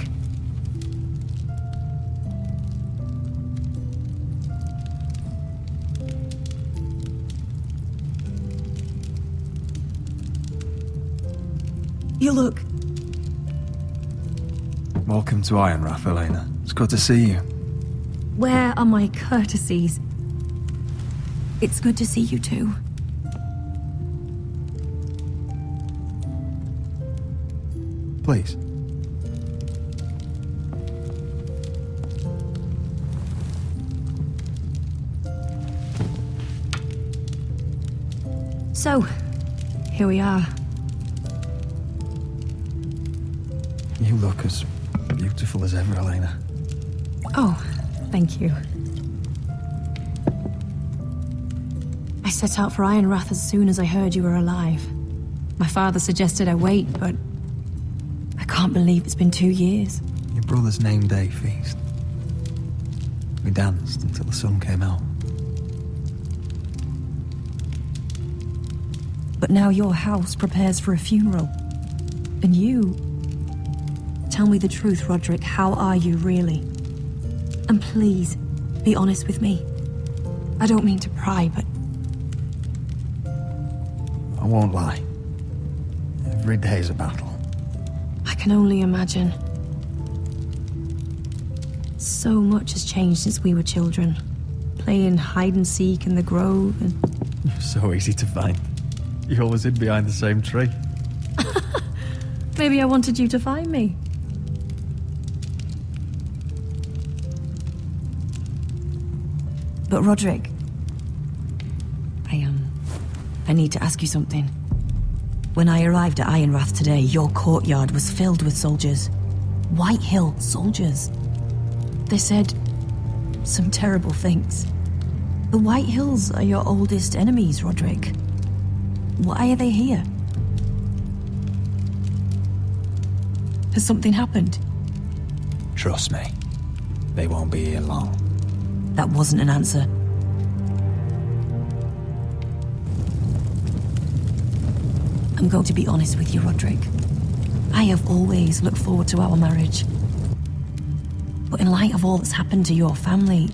You look... Welcome to Ironrath, Elena. It's good to see you. Where are my courtesies? It's good to see you too. Please. So, here we are. You look as beautiful as ever, Elena. Oh, thank you. I set out for Ironrath as soon as I heard you were alive. My father suggested I wait, but I can't believe it's been 2 years. Your brother's name day feast. We danced until the sun came out. But now your house prepares for a funeral. And you... Tell me the truth, Roderick. How are you, really? And please, be honest with me. I don't mean to pry, but... I won't lie. Every day's a battle. I can only imagine. So much has changed since we were children. Playing hide-and-seek in the grove and... You're so easy to find. You always hid behind the same tree. Maybe I wanted you to find me. But Roderick, I need to ask you something. When I arrived at Ironrath today, your courtyard was filled with soldiers. White Hill soldiers. They said some terrible things. The White Hills are your oldest enemies, Roderick. Why are they here? Has something happened? Trust me, they won't be here long. That wasn't an answer. I'm going to be honest with you, Roderick. I have always looked forward to our marriage. But in light of all that's happened to your family,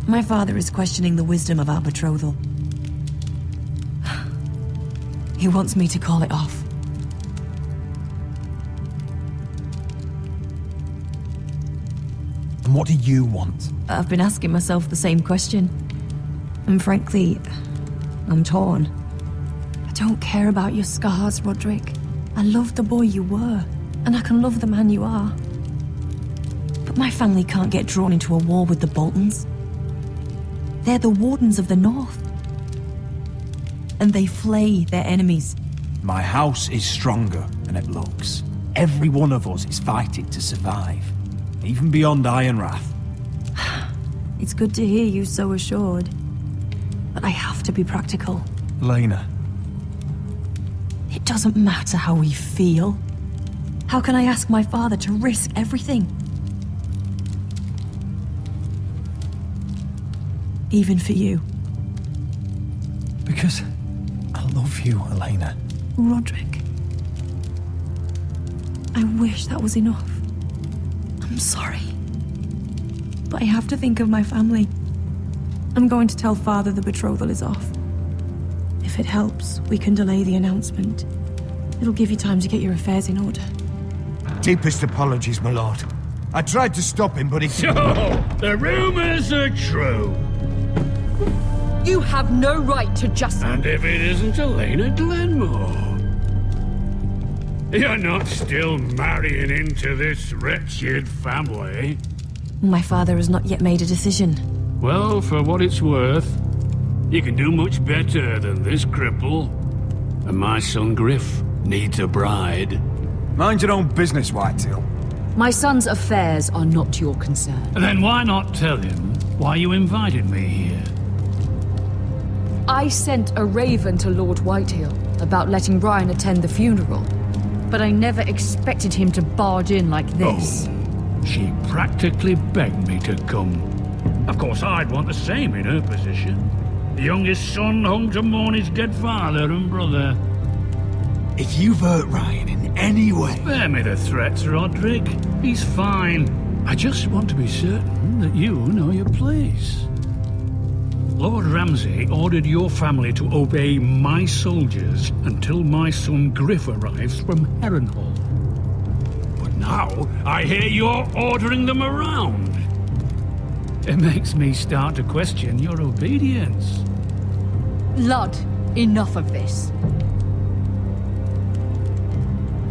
my father is questioning the wisdom of our betrothal. He wants me to call it off. And what do you want? I've been asking myself the same question. And frankly, I'm torn. I don't care about your scars, Roderick. I love the boy you were, and I can love the man you are. But my family can't get drawn into a war with the Boltons. They're the Wardens of the North. And they flay their enemies. My house is stronger than it looks. Every one of us is fighting to survive, even beyond Ironrath. It's good to hear you so assured. But I have to be practical. Lena. It doesn't matter how we feel. How can I ask my father to risk everything? Even for you. Because I love you, Elena. Roderick. I wish that was enough. I'm sorry. But I have to think of my family. I'm going to tell Father the betrothal is off. If it helps, we can delay the announcement. It'll give you time to get your affairs in order. Deepest apologies, my lord. I tried to stop him, but he... So, the rumors are true. You have no right to just... And if it isn't Elena Glenmore? You're not still marrying into this wretched family? My father has not yet made a decision. Well, for what it's worth, you can do much better than this cripple. And my son Griff needs a bride. Mind your own business, Whitetail. My son's affairs are not your concern. Then why not tell him why you invited me here? I sent a raven to Lord Whitehill about letting Ryan attend the funeral. But I never expected him to barge in like this. Oh, she practically begged me to come. Of course, I'd want the same in her position. The youngest son home to mourn his dead father and brother. If you've hurt Ryan in any way... Spare me the threats, Roderick. He's fine. I just want to be certain that you know your place. Lord Ramsay ordered your family to obey my soldiers until my son Griff arrives from Harrenhal. But now, I hear you're ordering them around. It makes me start to question your obedience. Lud, enough of this.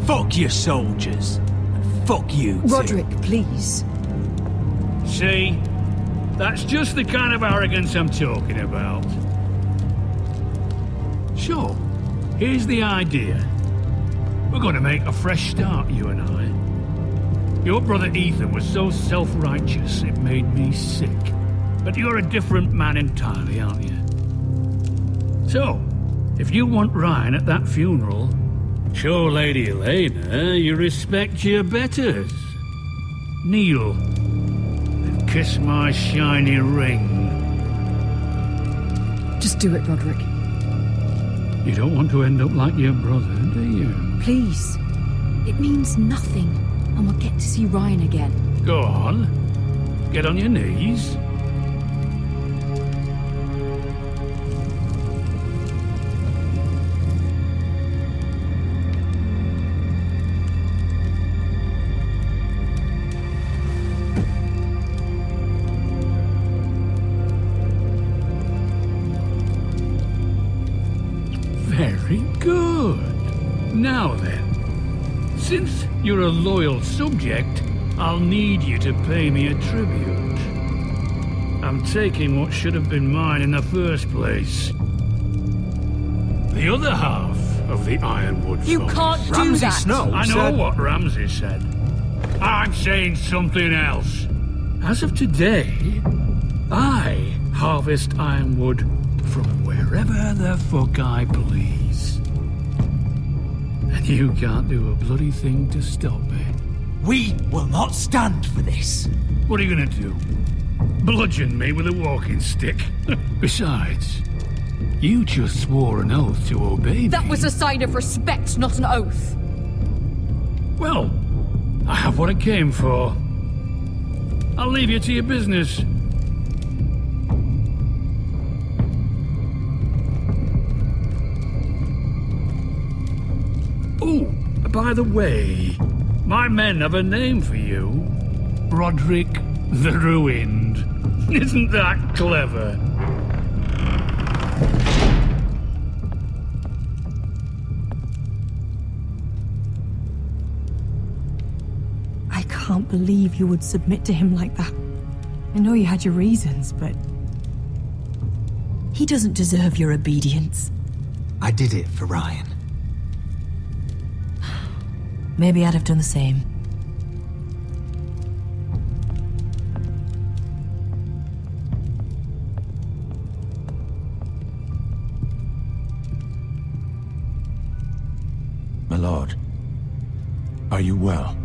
Fuck your soldiers. And fuck you too. Roderick, please. See? That's just the kind of arrogance I'm talking about. So, here's the idea. We're going to make a fresh start, you and I. Your brother Ethan was so self-righteous, it made me sick. But you're a different man entirely, aren't you? So, if you want Ryan at that funeral, show Lady Elena you respect your betters. Kneel and kiss my shiny ring. Just do it, Roderick. You don't want to end up like your brother, do you? Please. It means nothing, and we'll get to see Ryan again. Go on. Get on your knees. Very good. Now then, since you're a loyal subject, I'll need you to pay me a tribute. I'm taking what should have been mine in the first place. The other half of the Ironwood You Forest. can't do that. Snow I know what Ramsay said. I'm saying something else. As of today, I harvest ironwood from wherever the fuck I please. And You can't do a bloody thing to stop me. We will not stand for this. What are you gonna do? Bludgeon me with a walking stick? Besides, you just swore an oath to obey me. That was a sign of respect, not an oath. Well, I have what I came for. I'll leave you to your business. Oh, by the way, my men have a name for you. Roderick the Ruined. Isn't that clever? I can't believe you would submit to him like that. I know you had your reasons, but... he doesn't deserve your obedience. I did it for Ryan. Maybe I'd have done the same. My lord, are you well?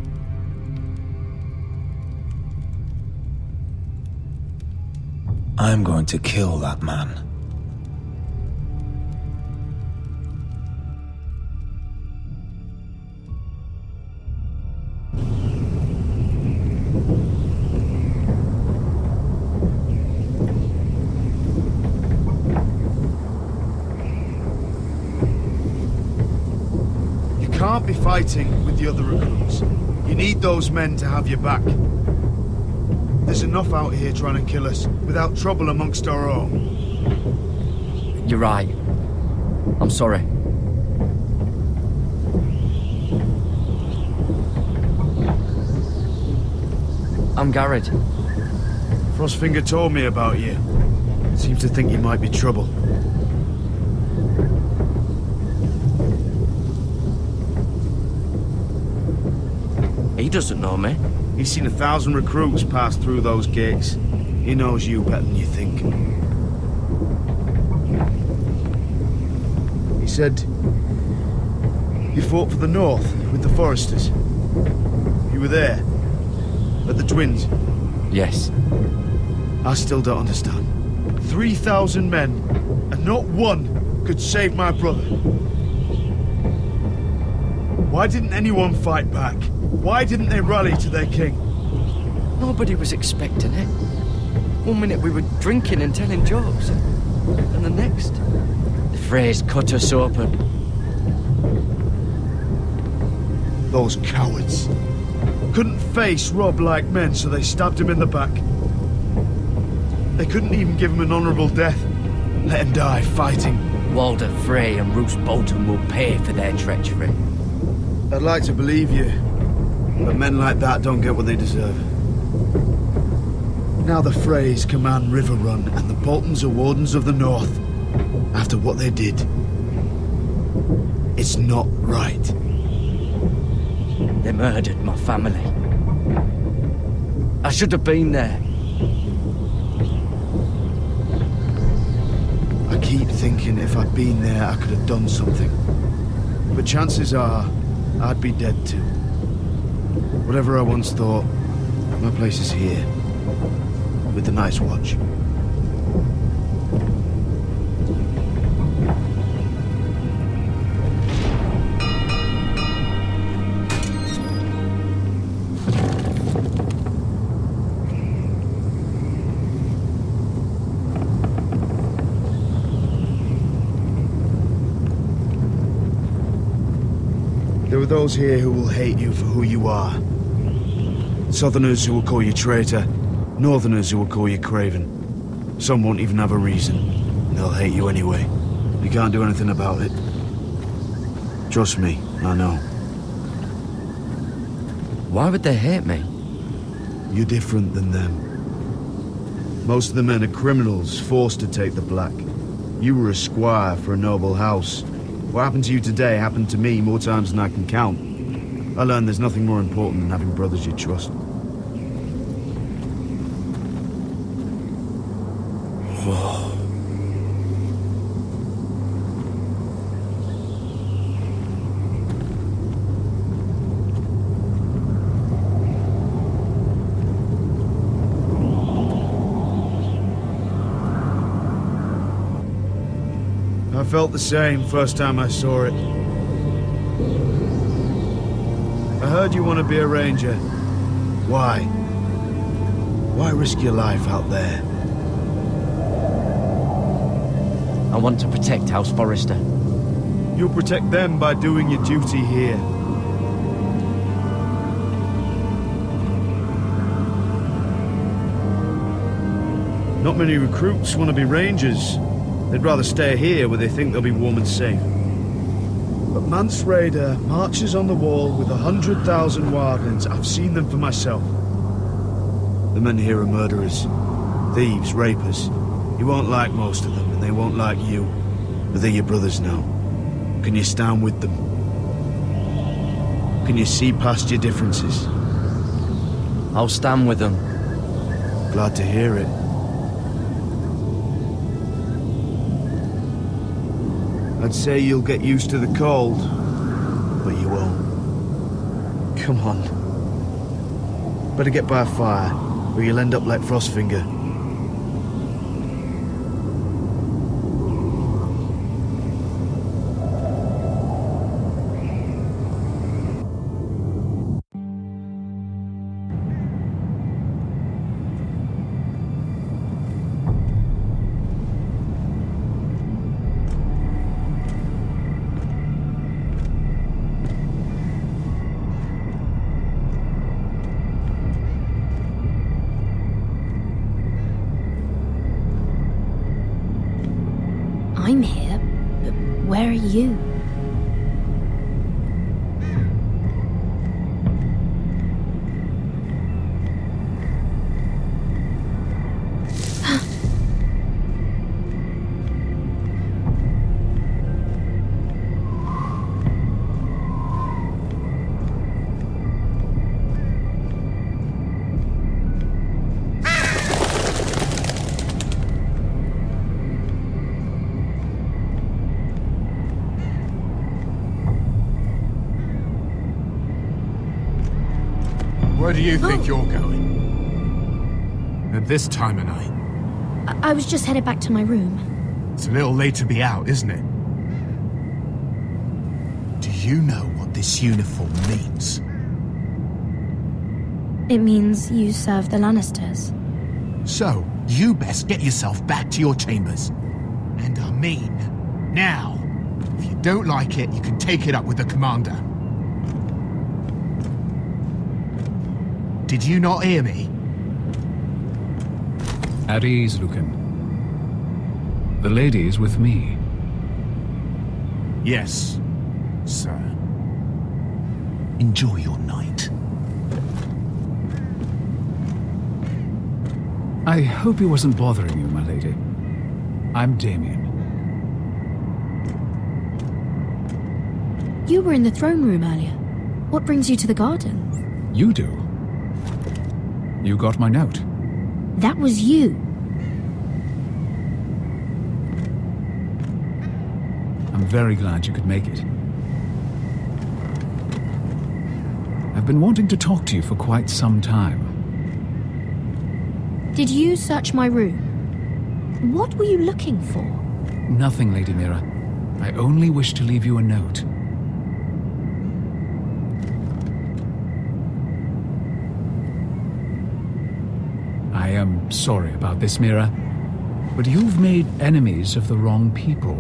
I'm going to kill that man. You can't be fighting with the other recruits. You need those men to have your back. There's enough out here trying to kill us without trouble amongst our own. You're right. I'm sorry. I'm Garrett. Frostfinger told me about you. Seems to think you might be trouble. He doesn't know me. He's seen 1,000 recruits pass through those gates. He knows you better than you think. He said you fought for the North with the Foresters. You were there at the Twins. Yes. I still don't understand. 3,000 men, and not one could save my brother. Why didn't anyone fight back? Why didn't they rally to their king? Nobody was expecting it. One minute we were drinking and telling jokes, and the next, the Freys cut us open. Those cowards. Couldn't face Rob like men, so they stabbed him in the back. They couldn't even give him an honourable death. Let him die fighting. Walder Frey and Roose Bolton will pay for their treachery. I'd like to believe you, but men like that don't get what they deserve. Now the Freys command River Run, and the Boltons are Wardens of the North. After what they did, it's not right. They murdered my family. I should have been there. I keep thinking if I'd been there, I could have done something. But chances are, I'd be dead too. Whatever I once thought, my place is here, with the Night's Watch. There are those here who will hate you for who you are. Southerners who will call you traitor, Northerners who will call you craven. Some won't even have a reason. They'll hate you anyway. You can't do anything about it. Trust me, I know. Why would they hate me? You're different than them. Most of the men are criminals, forced to take the black. You were a squire for a noble house. What happened to you today happened to me more times than I can count. I learned there's nothing more important than having brothers you trust. Whoa. I felt the same first time I saw it. I heard you want to be a ranger. Why? Why risk your life out there? I want to protect House Forrester. You'll protect them by doing your duty here. Not many recruits want to be rangers. They'd rather stay here where they think they'll be warm and safe. But Mance Rayder marches on the wall with 100,000 wildlings. I've seen them for myself. The men here are murderers, thieves, rapers. You won't like most of them, and they won't like you. But they're your brothers now. Can you stand with them? Can you see past your differences? I'll stand with them. Glad to hear it. I'd say you'll get used to the cold, but you won't. Come on. Better get by a fire, or you'll end up like Frostfinger. I'm here, but where are you? Where do you think you're going? At this time of night? I was just headed back to my room. It's a little late to be out, isn't it? Do you know what this uniform means? It means you serve the Lannisters. So, you best get yourself back to your chambers. And I mean, now. If you don't like it, you can take it up with the commander. Did you not hear me? At ease, Lucan. The lady is with me. Yes, sir. Enjoy your night. I hope he wasn't bothering you, my lady. I'm Damien. You were in the throne room earlier. What brings you to the gardens? You do. You got my note. That was you. I'm very glad you could make it. I've been wanting to talk to you for quite some time. Did you search my room? What were you looking for? Nothing, Lady Mira. I only wish to leave you a note. I am sorry about this, Mira, but you've made enemies of the wrong people.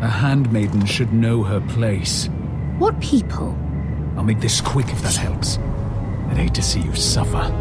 A handmaiden should know her place. What people? I'll make this quick if that helps. I'd hate to see you suffer.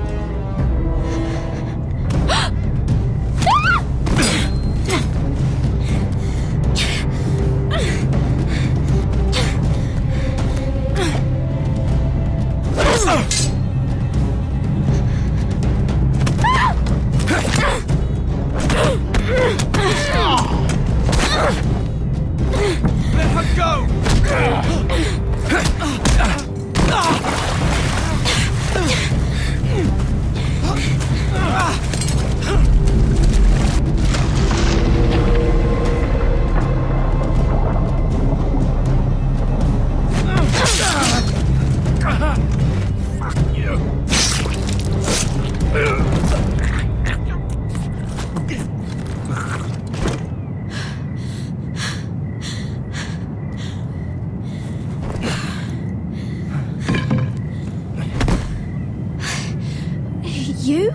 You?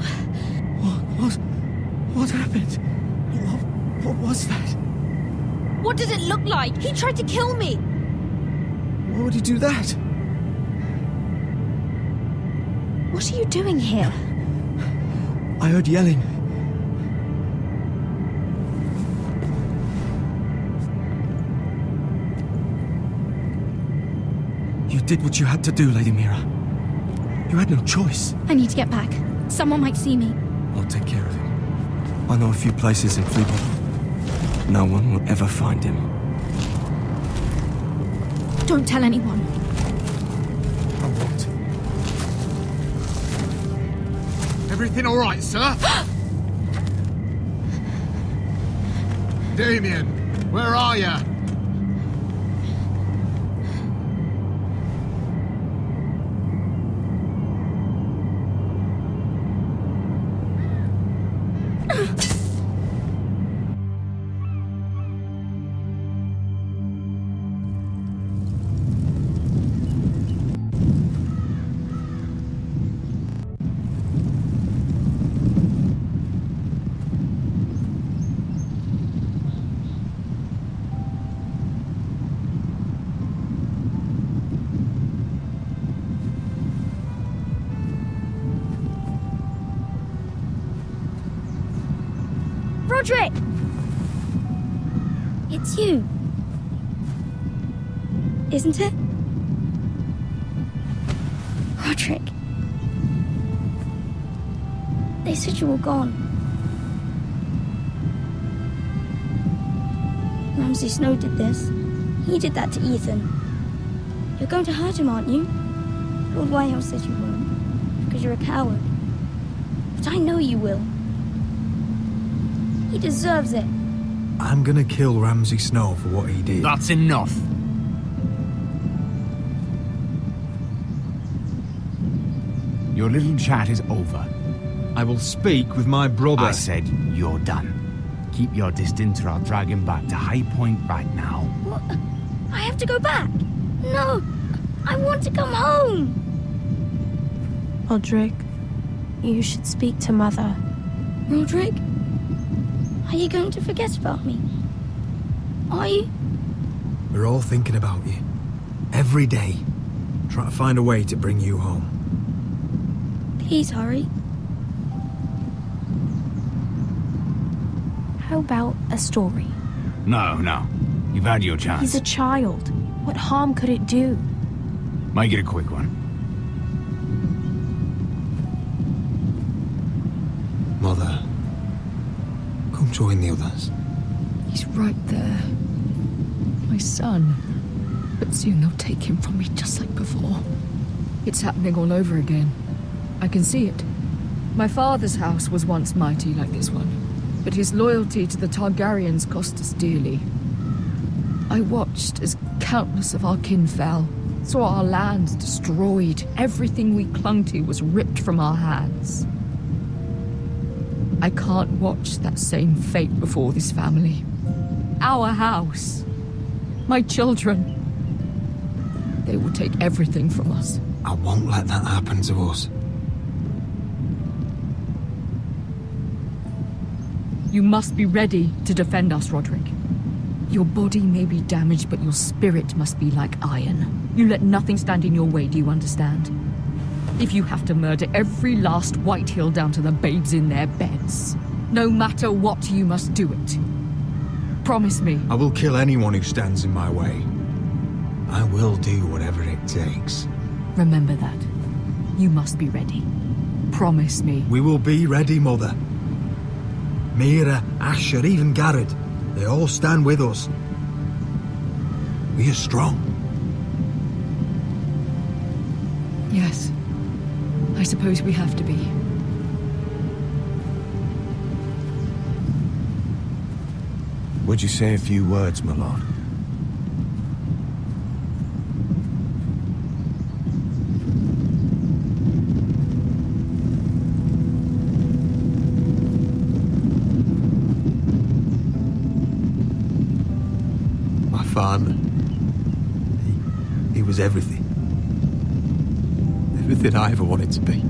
What happened? What was that? What did it look like? He tried to kill me! Why would he do that? What are you doing here? I heard yelling. You did what you had to do, Lady Mira. You had no choice. I need to get back. Someone might see me. I'll take care of it. I know a few places in Fleetwood. No one will ever find him. Don't tell anyone. I won't. Everything all right, sir? Damien, where are you? Roderick! It's you. Isn't it? Roderick. They said you were gone. Ramsay Snow did this. He did that to Ethan. You're going to hurt him, aren't you? Lord Whitehouse said you won't, because you're a coward. But I know you will. He deserves it. I'm gonna kill Ramsay Snow for what he did. That's enough. Your little chat is over. I will speak with my brother. I said you're done. Keep your distance or I'll drag him back to High Point right now. What? I have to go back. No, I want to come home. Roderick, you should speak to Mother. Roderick? Are you going to forget about me? Are you? We're all thinking about you. Every day. Trying to find a way to bring you home. Please hurry. How about a story? No. You've had your chance. He's a child. What harm could it do? Make it a quick one. Mother, come join the others. He's right there. My son. But soon they'll take him from me just like before. It's happening all over again. I can see it. My father's house was once mighty like this one, but his loyalty to the Targaryens cost us dearly. I watched as countless of our kin fell, saw our lands destroyed, everything we clung to was ripped from our hands. I can't watch that same fate before this family. Our house. My children. They will take everything from us. I won't let that happen to us. You must be ready to defend us, Roderick. Your body may be damaged, but your spirit must be like iron. You let nothing stand in your way, do you understand? If you have to murder every last Whitehill down to the babes in their beds, no matter what, you must do it. Promise me. I will kill anyone who stands in my way. I will do whatever it takes. Remember that. You must be ready. Promise me. We will be ready, Mother. Mira, Asher, even Garrett, they all stand with us. We are strong. Yes. I suppose we have to be. Would you say a few words, my lord? My father, he was everything. Everything I ever wanted to be.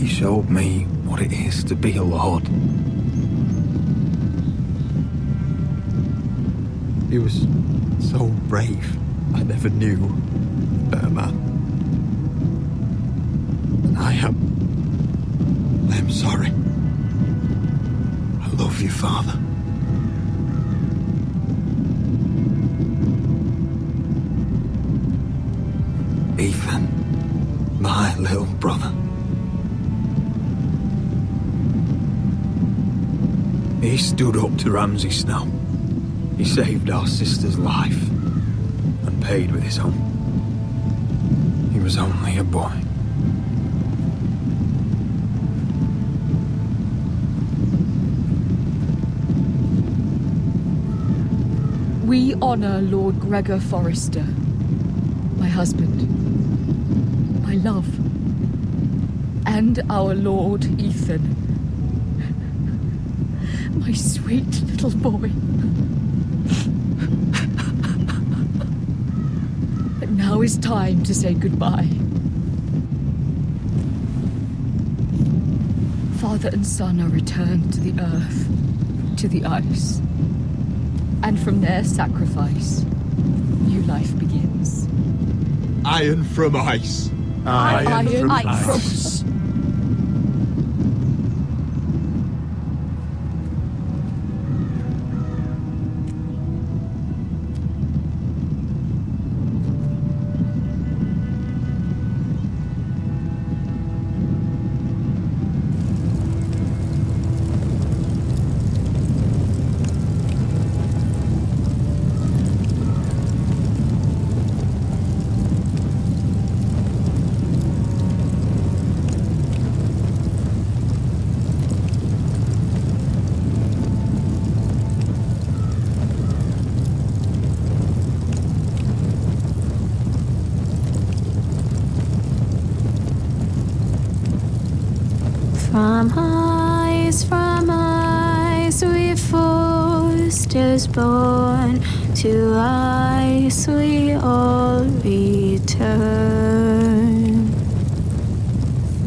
You showed me what it is to be a lord. He was so brave. I never knew a better man. And I am sorry. I love you, Father. Ethan, my little brother. He stood up to Ramsay Snow. He saved our sister's life and paid with his own. He was only a boy. We honor Lord Gregor Forrester, my husband, my love, and our Lord Ethan, my sweet little boy. But now is time to say goodbye. Father and son are returned to the earth, to the ice. And from their sacrifice, new life begins. Iron from ice. Iron from ice. ice. From ice we Forsters born, to ice we all return.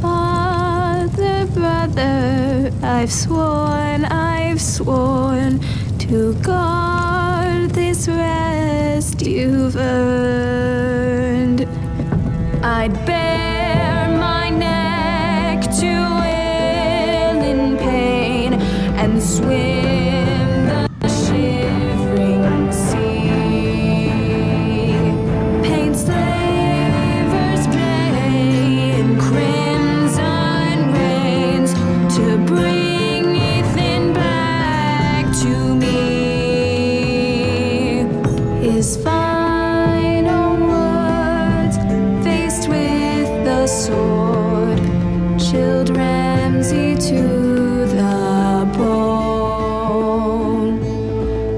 Father, brother, I've sworn to guard this rest you've earned. I'd bare my neck to wail in pain and swim the shivering sea. Paint slavers play in crimson rains to bring Ethan back to me. His final words, faced with the sword, chilled Ramsay to the bone.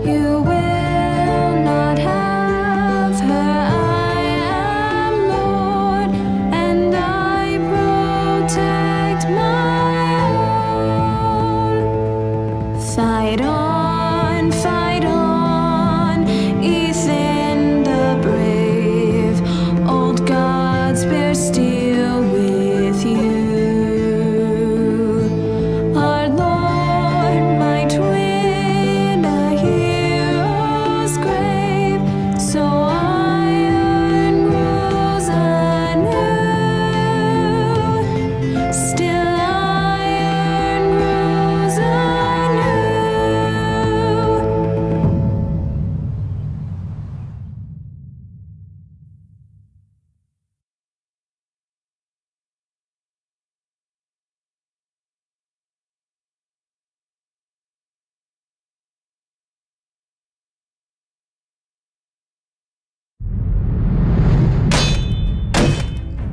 You will not have her, I am Lord, and I protect my own. Fight on, Ethan the brave. Old gods bear steel with you. Our Lord might win a hero's grave, so iron grows anew. Still iron grows anew.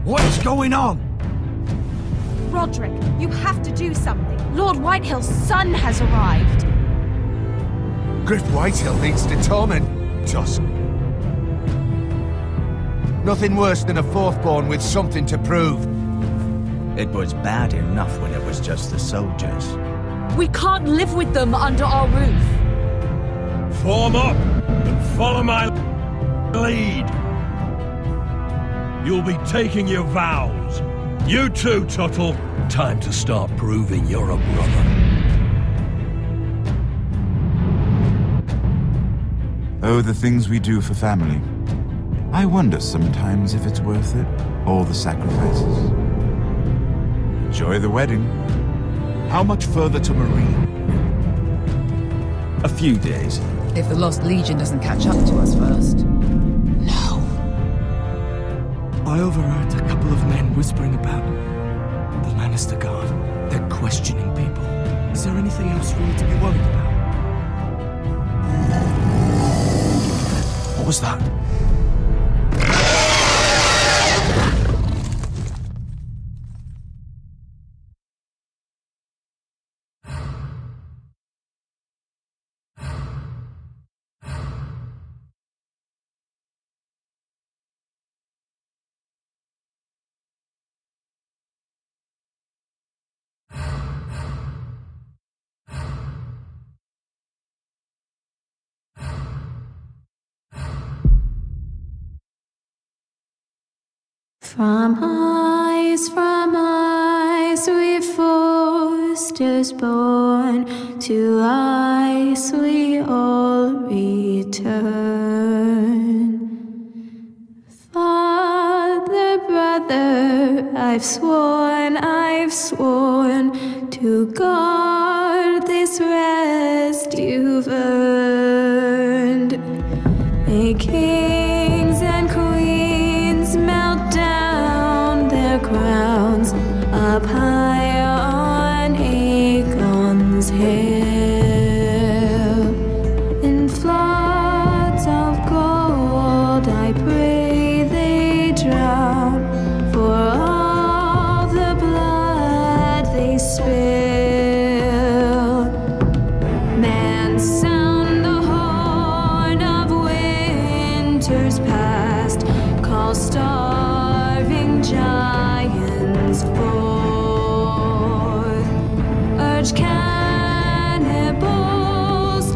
What's going on? Roderick, you have to do something. Lord Whitehill's son has arrived. Griff Whitehill needs to torment us. Nothing worse than a fourth-born with something to prove. It was bad enough when it was just the soldiers. We can't live with them under our roof. Form up and follow my lead. You'll be taking your vows You too, Tuttle. Time to start proving you're a brother. Oh, the things we do for family. I wonder sometimes if it's worth it, all the sacrifices. Enjoy the wedding. How much further to Marine? A few days. If the Lost Legion doesn't catch up to us first. No. I overheard a couple of men whispering about the Lannister Guard. They're questioning people. Is there anything else we need to be worried about? What was that? From ice we foresters born, to ice we all return. Father, brother, I've sworn to guard this rest you've earned. May kings and queens melt down their crowns up high on Aegon's hill. In floods of gold I pray they drown, for all the blood they spill. Man, sound the horn of winter's past, call starving giants forth, urge cannibals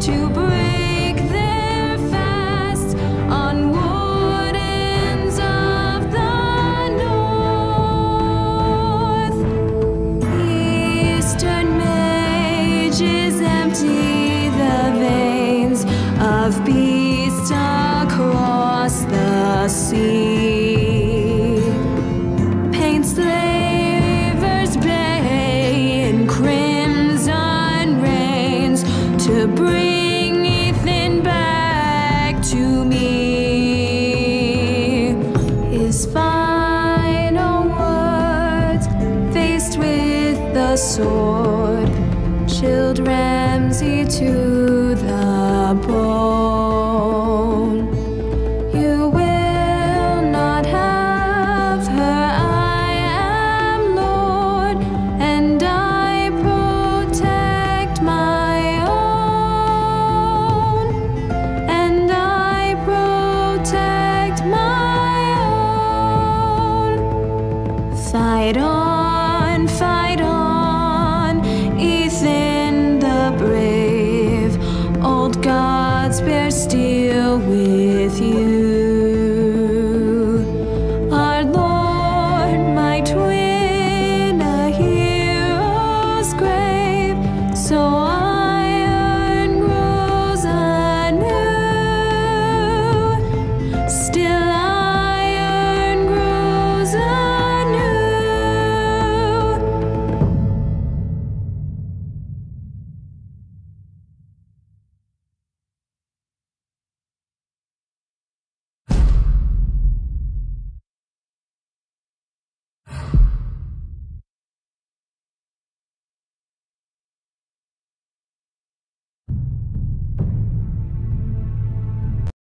to break their fast on wardens of the north. Eastern mages empty the veins of beasts across the sea. Paint slavers bay in crimson rains to bring Ethan back to me. His final words, faced with the sword, chilled Ramsay to the bone. You will not have her, I am Lord, and I protect my own, and I protect my own. Fight on, Ethan the brave. Old gods bear steel with you.